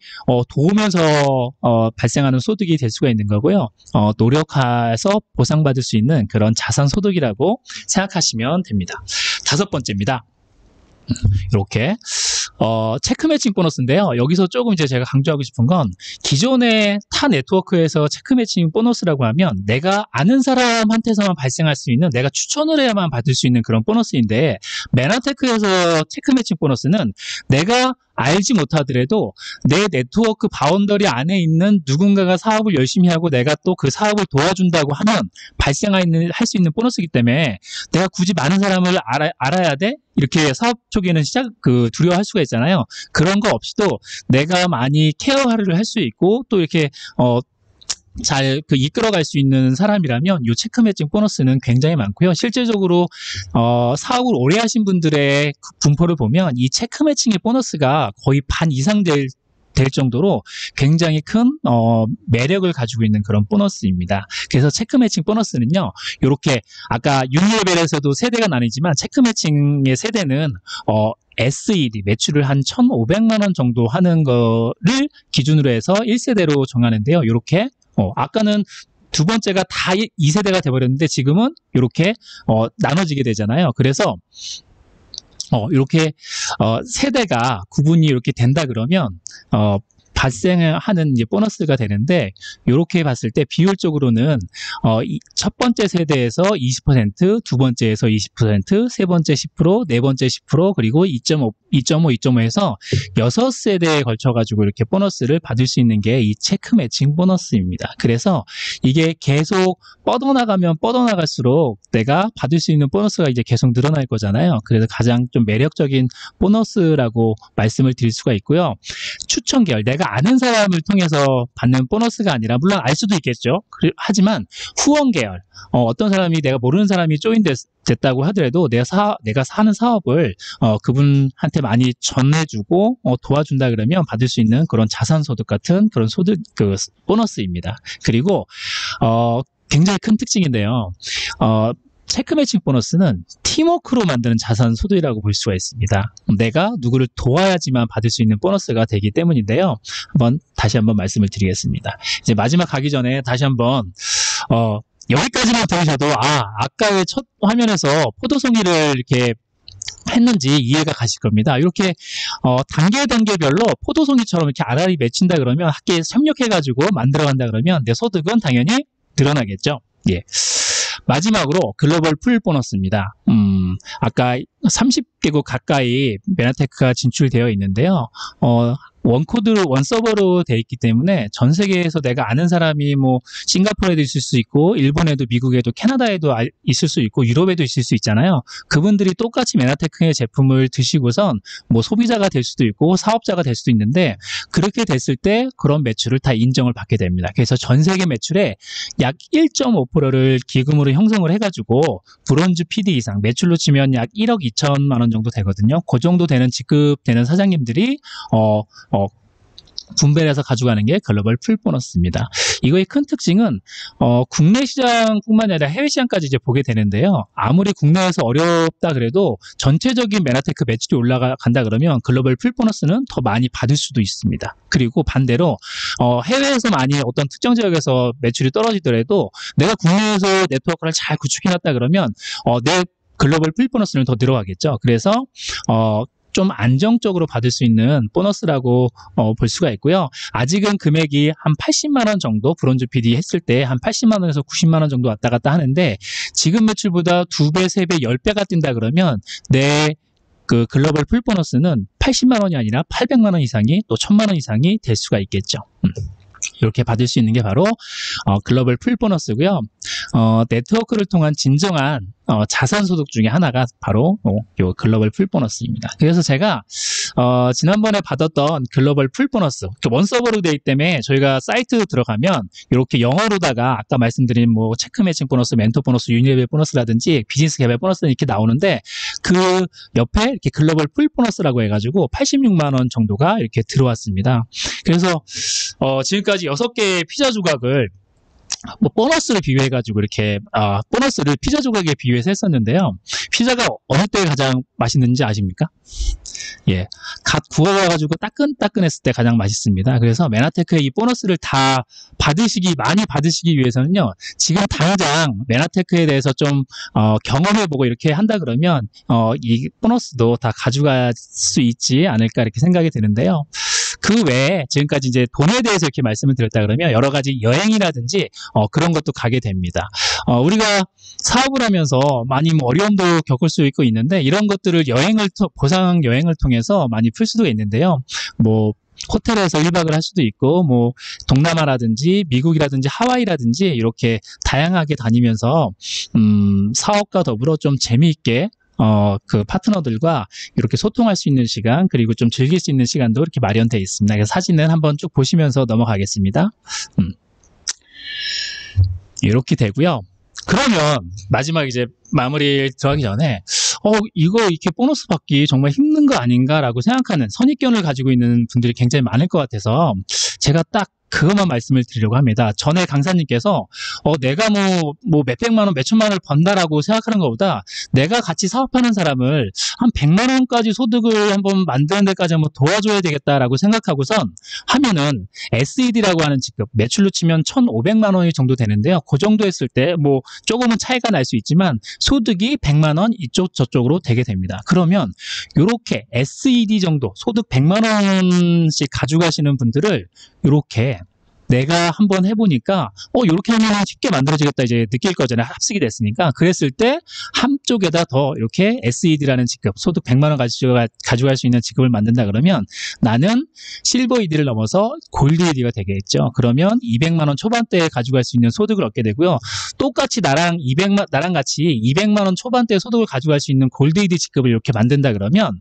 S3: 도우면서 발생하는 소득이 될 수가 있는 거고요. 노력해서 보상받을 수 있는 그런 자산 소득이라고 생각하시면 됩니다. 다섯 번째입니다. 이렇게 체크 매칭 보너스인데요. 여기서 조금 이제 제가 강조하고 싶은 건 기존의 타 네트워크에서 체크 매칭 보너스라고 하면 내가 아는 사람한테서만 발생할 수 있는, 내가 추천을 해야만 받을 수 있는 그런 보너스인데, 메나테크에서 체크 매칭 보너스는 내가 알지 못하더라도 내 네트워크 바운더리 안에 있는 누군가가 사업을 열심히 하고 내가 또 그 사업을 도와준다고 하면 할 수 있는 보너스이기 때문에 내가 굳이 많은 사람을 알아야 돼? 이렇게 사업 초기에는 두려워할 수가 있잖아요. 그런 거 없이도 내가 많이 케어를 할 수 있고 또 이렇게 잘 이끌어갈 수 있는 사람이라면 이 체크 매칭 보너스는 굉장히 많고요. 실제적으로 사업을 오래 하신 분들의 분포를 보면 이 체크 매칭의 보너스가 거의 반 이상 될 정도로 굉장히 큰 매력을 가지고 있는 그런 보너스입니다. 그래서 체크 매칭 보너스는요, 이렇게 아까 유니레벨에서도 세대가 나뉘지만 체크 매칭의 세대는 SED 매출을 한 1,500만 원 정도 하는 거를 기준으로 해서 1세대로 정하는데요. 이렇게 아까는 두 번째가 다 2세대가 돼버렸는데 지금은 이렇게 나눠지게 되잖아요. 그래서 이렇게 세대가 구분이 이렇게 된다 그러면 발생하는 이제 보너스가 되는데, 이렇게 봤을 때 비율적으로는 첫 번째 세대에서 20%, 두 번째에서 20%, 세 번째 10%, 네 번째 10%, 그리고 2.5, 2.5해서 6세대에 걸쳐가지고 이렇게 보너스를 받을 수 있는 게 이 체크 매칭 보너스입니다. 그래서 이게 계속 뻗어나가면 뻗어나갈수록 내가 받을 수 있는 보너스가 이제 계속 늘어날 거잖아요. 그래서 가장 좀 매력적인 보너스라고 말씀을 드릴 수가 있고요. 추천 계열, 내가 아는 사람을 통해서 받는 보너스가 아니라, 물론 알 수도 있겠죠. 하지만 후원 계열, 어떤 사람이, 내가 모르는 사람이 됐다고 하더라도 내가 하는 사업을 그분한테 많이 전해주고 도와준다 그러면 받을 수 있는 그런 자산소득 같은 그런 소득 보너스입니다. 그리고 굉장히 큰 특징인데요. 체크 매칭 보너스는 팀워크로 만드는 자산 소득이라고 볼 수가 있습니다. 내가 누구를 도와야지만 받을 수 있는 보너스가 되기 때문인데요. 다시 한번 말씀을 드리겠습니다. 이제 마지막 가기 전에 다시 한번 여기까지만 들으셔도 아까의 첫 화면에서 포도송이를 이렇게 했는지 이해가 가실 겁니다. 이렇게 단계별로 포도송이처럼 이렇게 알알이 맺힌다 그러면, 학계에 협력해가지고 만들어간다 그러면 내 소득은 당연히 늘어나겠죠. 예. 마지막으로 글로벌 풀 보너스입니다. 아까 30개국 가까이 메나테크가 진출되어 있는데요. 원 서버로 되어 있기 때문에 전 세계에서 내가 아는 사람이 싱가포르에도 있을 수 있고, 일본에도, 미국에도, 캐나다에도 있을 수 있고, 유럽에도 있을 수 있잖아요. 그분들이 똑같이 메나테크의 제품을 드시고선 소비자가 될 수도 있고 사업자가 될 수도 있는데, 그렇게 됐을 때 그런 매출을 다 인정을 받게 됩니다. 그래서 전 세계 매출의 약 1.5%를 기금으로 형성을 해가지고 브론즈 PD 이상, 매출로 치면 약 1억 2천만 원 정도 되거든요. 그 정도 되는 직급되는 사장님들이 분배를 해서 가져가는 게 글로벌 풀 보너스입니다. 이거의 큰 특징은 국내 시장뿐만 아니라 해외 시장까지 이제 보게 되는데요. 아무리 국내에서 어렵다 그래도 전체적인 메나테크 매출이 올라간다 그러면 글로벌 풀 보너스는 더 많이 받을 수도 있습니다. 그리고 반대로 해외에서 많이 어떤 특정 지역에서 매출이 떨어지더라도 내가 국내에서 네트워크를 잘 구축해놨다 그러면 내 글로벌 풀 보너스는 더 늘어가겠죠. 그래서 좀 안정적으로 받을 수 있는 보너스라고 볼 수가 있고요. 아직은 금액이 한 80만 원 정도, 브론즈 PD 했을 때 한 80만 원에서 90만 원 정도 왔다 갔다 하는데, 지금 매출보다 2배, 3배, 10배가 뛴다 그러면 내 글로벌 풀 보너스는 80만 원이 아니라 800만 원 이상이, 또 1000만 원 이상이 될 수가 있겠죠. 이렇게 받을 수 있는 게 바로 글로벌 풀 보너스고요. 네트워크를 통한 진정한 자산 소득 중에 하나가 바로 요 글로벌 풀 보너스입니다. 그래서 제가 지난번에 받았던 글로벌 풀 보너스, 원 서버로 되어 있기 때문에 저희가 사이트 들어가면 이렇게 영어로다가 아까 말씀드린 체크 매칭 보너스, 멘토 보너스, 유니레벨 보너스라든지 비즈니스 개발 보너스 이렇게 나오는데, 그 옆에 이렇게 글로벌 풀 보너스라고 해가지고 86만 원 정도가 이렇게 들어왔습니다. 그래서 지금까지 6개의 피자 조각을 보너스를 비유해가지고 이렇게 보너스를 피자 조각에 비유해서 했었는데요. 피자가 어느 때 가장 맛있는지 아십니까? 예, 갓 구워가지고 따끈따끈했을 때 가장 맛있습니다. 그래서 메나테크의 이 보너스를 다 많이 받으시기 위해서는요, 지금 당장 메나테크에 대해서 좀 경험해보고 이렇게 한다 그러면 이 보너스도 다 가져갈 수 있지 않을까 이렇게 생각이 드는데요. 그 외에 지금까지 이제 돈에 대해서 이렇게 말씀을 드렸다 그러면 여러 가지 여행이라든지 그런 것도 가게 됩니다. 우리가 사업을 하면서 많이 뭐 어려움도 겪을 수 있고 있는데 이런 것들을 보상 여행을 통해서 많이 풀 수도 있는데요. 뭐 호텔에서 1박을 할 수도 있고 뭐 동남아라든지 미국이라든지 하와이라든지 이렇게 다양하게 다니면서 사업과 더불어 좀 재미있게 그 파트너들과 이렇게 소통할 수 있는 시간, 그리고 좀 즐길 수 있는 시간도 이렇게 마련되어 있습니다. 그래서 사진은 한번 쭉 보시면서 넘어가겠습니다. 이렇게 되고요. 그러면 마지막 이제 마무리 들어가기 전에 이거 이렇게 보너스 받기 정말 힘든 거 아닌가라고 생각하는 선입견을 가지고 있는 분들이 굉장히 많을 것 같아서 제가 딱 그것만 말씀을 드리려고 합니다. 전에 강사님께서 내가 뭐 몇백만 원, 몇천만 원을 번다라고 생각하는 것보다 내가 같이 사업하는 사람을 한 100만 원까지 소득을 한번 만드는 데까지 한번 도와줘야 되겠다라고 생각하고선 하면은 SED라고 하는 직급, 매출로 치면 1,500만 원이 정도 되는데요. 그 정도 했을 때 뭐 조금은 차이가 날 수 있지만 소득이 100만 원 이쪽 저쪽으로 되게 됩니다. 그러면 이렇게 SED 정도 소득 100만 원씩 가져가시는 분들을 이렇게 내가 한번 해보니까 이렇게 하면 쉽게 만들어지겠다 이제 느낄 거잖아요. 합숙이 됐으니까. 그랬을 때 한쪽에다 더 이렇게 SED라는 직급, 소득 100만 원 가져갈 수 있는 직급을 만든다 그러면 나는 실버 ED를 넘어서 골드 ED가 되겠죠. 그러면 200만 원 초반대에 가져갈 수 있는 소득을 얻게 되고요. 똑같이 나랑 같이 200만 원 초반대 소득을 가져갈 수 있는 골드 ED 직급을 이렇게 만든다 그러면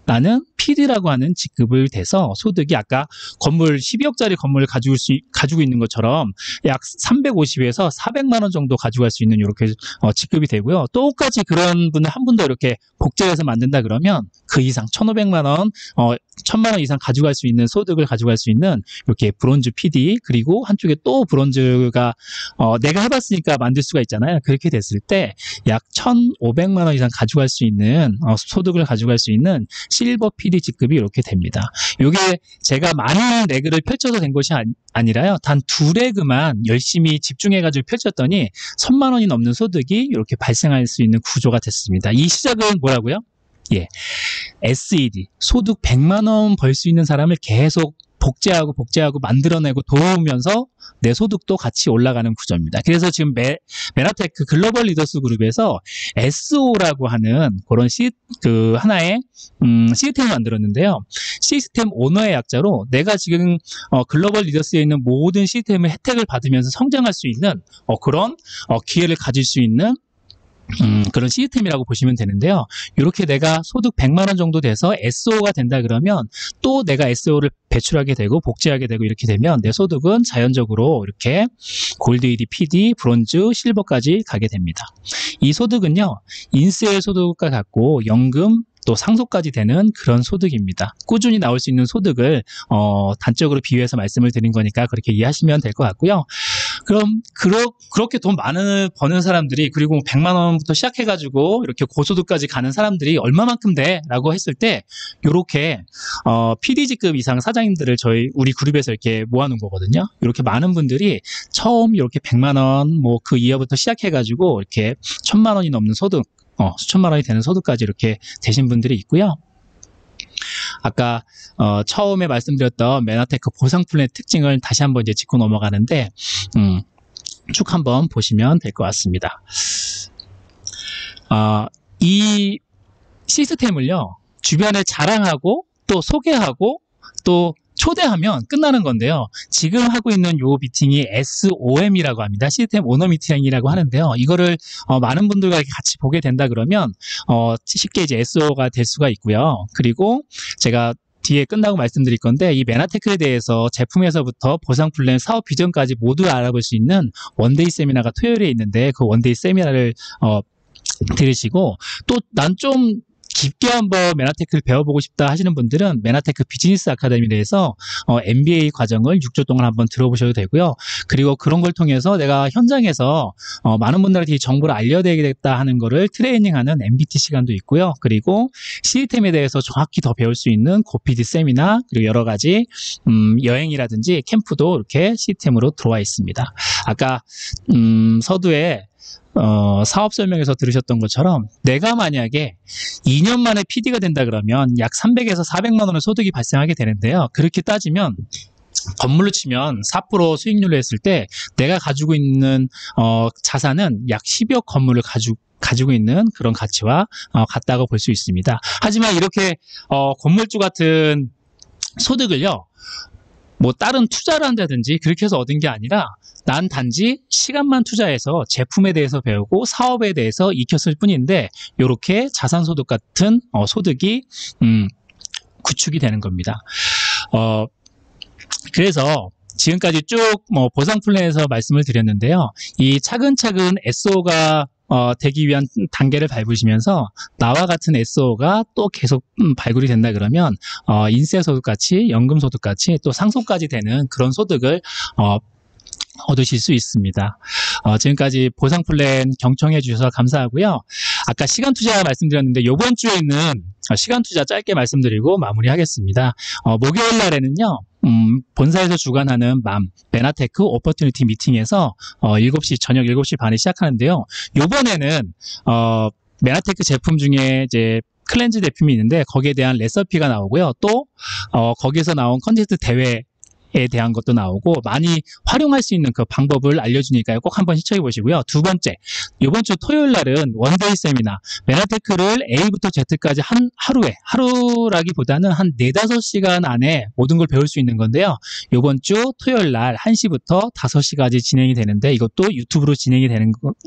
S3: 나는 PD라고 하는 직급을 돼서 소득이 아까 건물 12억짜리 건물을 가지고 있는 것처럼 약 350에서 400만 원 정도 가져갈 수 있는 이렇게 직급이 되고요. 똑같이 그런 분을 한 분 더 이렇게 복제해서 만든다 그러면 그 이상 1,500만 원, 1,000만 원 이상 가져갈 수 있는 소득을 가져갈 수 있는 이렇게 브론즈 PD, 그리고 한쪽에 또 브론즈가 내가 해봤으니까 만들 수가 있잖아요. 그렇게 됐을 때 약 1,500만 원 이상 가져갈 수 있는 소득을 가져갈 수 있는 실버 PD 직급이 이렇게 됩니다. 이게 제가 많은 레그를 펼쳐서 된 것이 아니라요. 단 2레그만 열심히 집중해가지고 펼쳤더니 1,000만 원이 넘는 소득이 이렇게 발생할 수 있는 구조가 됐습니다. 이 시작은 뭐라고요? 예, SED, 소득 100만 원 벌 수 있는 사람을 계속 복제하고 만들어내고 도우면서 내 소득도 같이 올라가는 구조입니다. 그래서 지금 메나테크 글로벌 리더스 그룹에서 SO라고 하는 그런 하나의 시스템을 만들었는데요. 시스템 오너의 약자로 내가 지금 글로벌 리더스에 있는 모든 시스템의 혜택을 받으면서 성장할 수 있는 그런 기회를 가질 수 있는 그런 시스템이라고 보시면 되는데요. 이렇게 내가 소득 100만 원 정도 돼서 SO가 된다 그러면 또 내가 SO를 배출하게 되고 복제하게 되고 이렇게 되면 내 소득은 자연적으로 이렇게 골드 ED, PD, 브론즈, 실버까지 가게 됩니다. 이 소득은요, 인수의 소득과 같고 연금, 또 상속까지 되는 그런 소득입니다. 꾸준히 나올 수 있는 소득을 단적으로 비유해서 말씀을 드린 거니까 그렇게 이해하시면 될 것 같고요. 그럼 그렇게 돈 많은 버는 사람들이, 그리고 100만 원부터 시작해가지고 이렇게 고소득까지 가는 사람들이 얼마만큼 돼? 라고 했을 때 이렇게 PD직급 이상 사장님들을 우리 그룹에서 이렇게 모아놓은 거거든요. 이렇게 많은 분들이 처음 이렇게 100만 원, 뭐 그 이하부터 시작해가지고 이렇게 1,000만 원이 넘는 소득, 수천만 원이 되는 소득까지 이렇게 되신 분들이 있고요. 아까 처음에 말씀드렸던 메나테크 보상 플랜의 특징을 다시 한번 이제 짚고 넘어가는데 쭉 한번 보시면 될 것 같습니다. 이 시스템을요, 주변에 자랑하고 또 소개하고 또 초대하면 끝나는 건데요. 지금 하고 있는 요 미팅이 SOM이라고 합니다. 시스템 오너 미팅이라고 하는데요. 이거를 많은 분들과 같이 보게 된다 그러면 쉽게 이제 SO가 될 수가 있고요. 그리고 제가 뒤에 끝나고 말씀드릴 건데, 이 메나테크에 대해서 제품에서부터 보상 플랜, 사업 비전까지 모두 알아볼 수 있는 원데이 세미나가 토요일에 있는데 그 원데이 세미나를 들으시고, 또 난 좀 깊게 한번 메나테크를 배워보고 싶다 하시는 분들은 메나테크 비즈니스 아카데미에 대해서 MBA 과정을 6주 동안 한번 들어보셔도 되고요. 그리고 그런 걸 통해서 내가 현장에서 많은 분들한테 이 정보를 알려드리겠다 하는 거를 트레이닝하는 MBT 시간도 있고요. 그리고 시스템에 대해서 정확히 더 배울 수 있는 고피디 세미나, 그리고 여러 가지 여행이라든지 캠프도 이렇게 시스템으로 들어와 있습니다. 아까 서두에 사업 설명에서 들으셨던 것처럼 내가 만약에 2년 만에 PD가 된다 그러면 약 300에서 400만 원의 소득이 발생하게 되는데요. 그렇게 따지면 건물로 치면 4% 수익률로 했을 때 내가 가지고 있는 자산은 약 10억 건물을 가지고 있는 그런 가치와 같다고 볼 수 있습니다. 하지만 이렇게 건물주 같은 소득을요, 뭐 다른 투자를 한다든지 그렇게 해서 얻은 게 아니라 난 단지 시간만 투자해서 제품에 대해서 배우고 사업에 대해서 익혔을 뿐인데 이렇게 자산소득 같은 소득이 구축이 되는 겁니다. 그래서 지금까지 쭉 보상 플랜에서 말씀을 드렸는데요. 이 차근차근 SO가 되기 위한 단계를 밟으시면서 나와 같은 SO가 또 계속 발굴이 된다 그러면 인세소득같이 연금소득같이 또 상속까지 되는 그런 소득을 얻으실 수 있습니다. 지금까지 보상 플랜 경청해 주셔서 감사하고요. 아까 시간 투자 말씀드렸는데 이번 주에는 시간 투자 짧게 말씀드리고 마무리하겠습니다. 목요일 날에는요. 본사에서 주관하는 메나테크 오퍼튜니티 미팅에서 저녁 7시 반에 시작하는데요. 이번에는 메나테크 제품 중에 이제 클렌즈 제품이 있는데 거기에 대한 레시피가 나오고요. 또 거기에서 나온 컨텐츠 대회에 대한 것도 나오고 많이 활용할 수 있는 그 방법을 알려주니까요. 꼭 한번 시청해 보시고요. 두 번째, 이번 주 토요일 날은 원데이 세미나, 메나테크를 A부터 Z까지 하루라기보다는 한 4-5시간 안에 모든 걸 배울 수 있는 건데요. 이번 주 토요일 날 1시부터 5시까지 진행이 되는데 이것도 유튜브로 진행이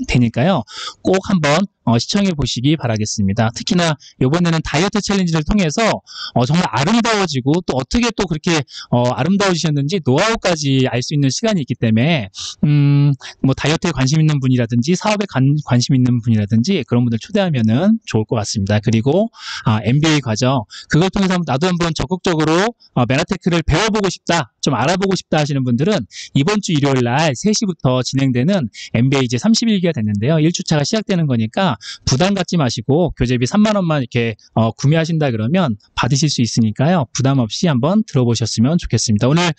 S3: 되니까요. 꼭 한번 시청해 보시기 바라겠습니다. 특히나 이번에는 다이어트 챌린지를 통해서 정말 아름다워지고 또 어떻게 또 그렇게 아름다워지셨는지 노하우까지 알 수 있는 시간이 있기 때문에 뭐 다이어트에 관심 있는 분이라든지 사업에 관심 있는 분이라든지 그런 분들 초대하면은 좋을 것 같습니다. 그리고 MBA 과정 그걸 통해서 나도 한번 적극적으로 메나테크를 배워보고 싶다, 좀 알아보고 싶다 하시는 분들은 이번 주 일요일 날 3시부터 진행되는 MBA 이제 31기가 됐는데요. 1주차가 시작되는 거니까 부담 갖지 마시고 교재비 3만 원만 이렇게 구매하신다 그러면 받으실 수 있으니까요. 부담 없이 한번 들어보셨으면 좋겠습니다. 오늘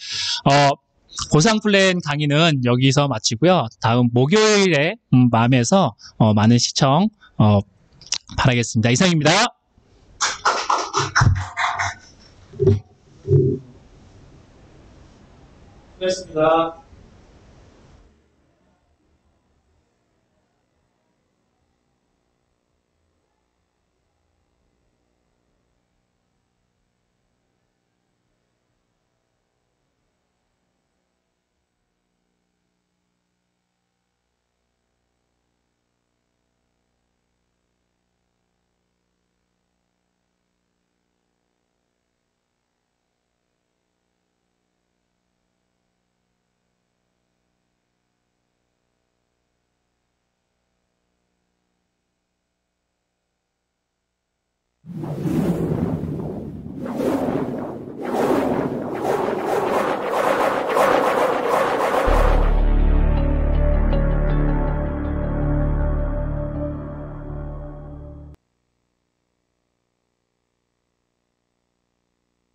S3: 보상 플랜 강의는 여기서 마치고요. 다음 목요일에 맘에서 많은 시청 바라겠습니다. 이상입니다.
S2: 수고하셨습니다.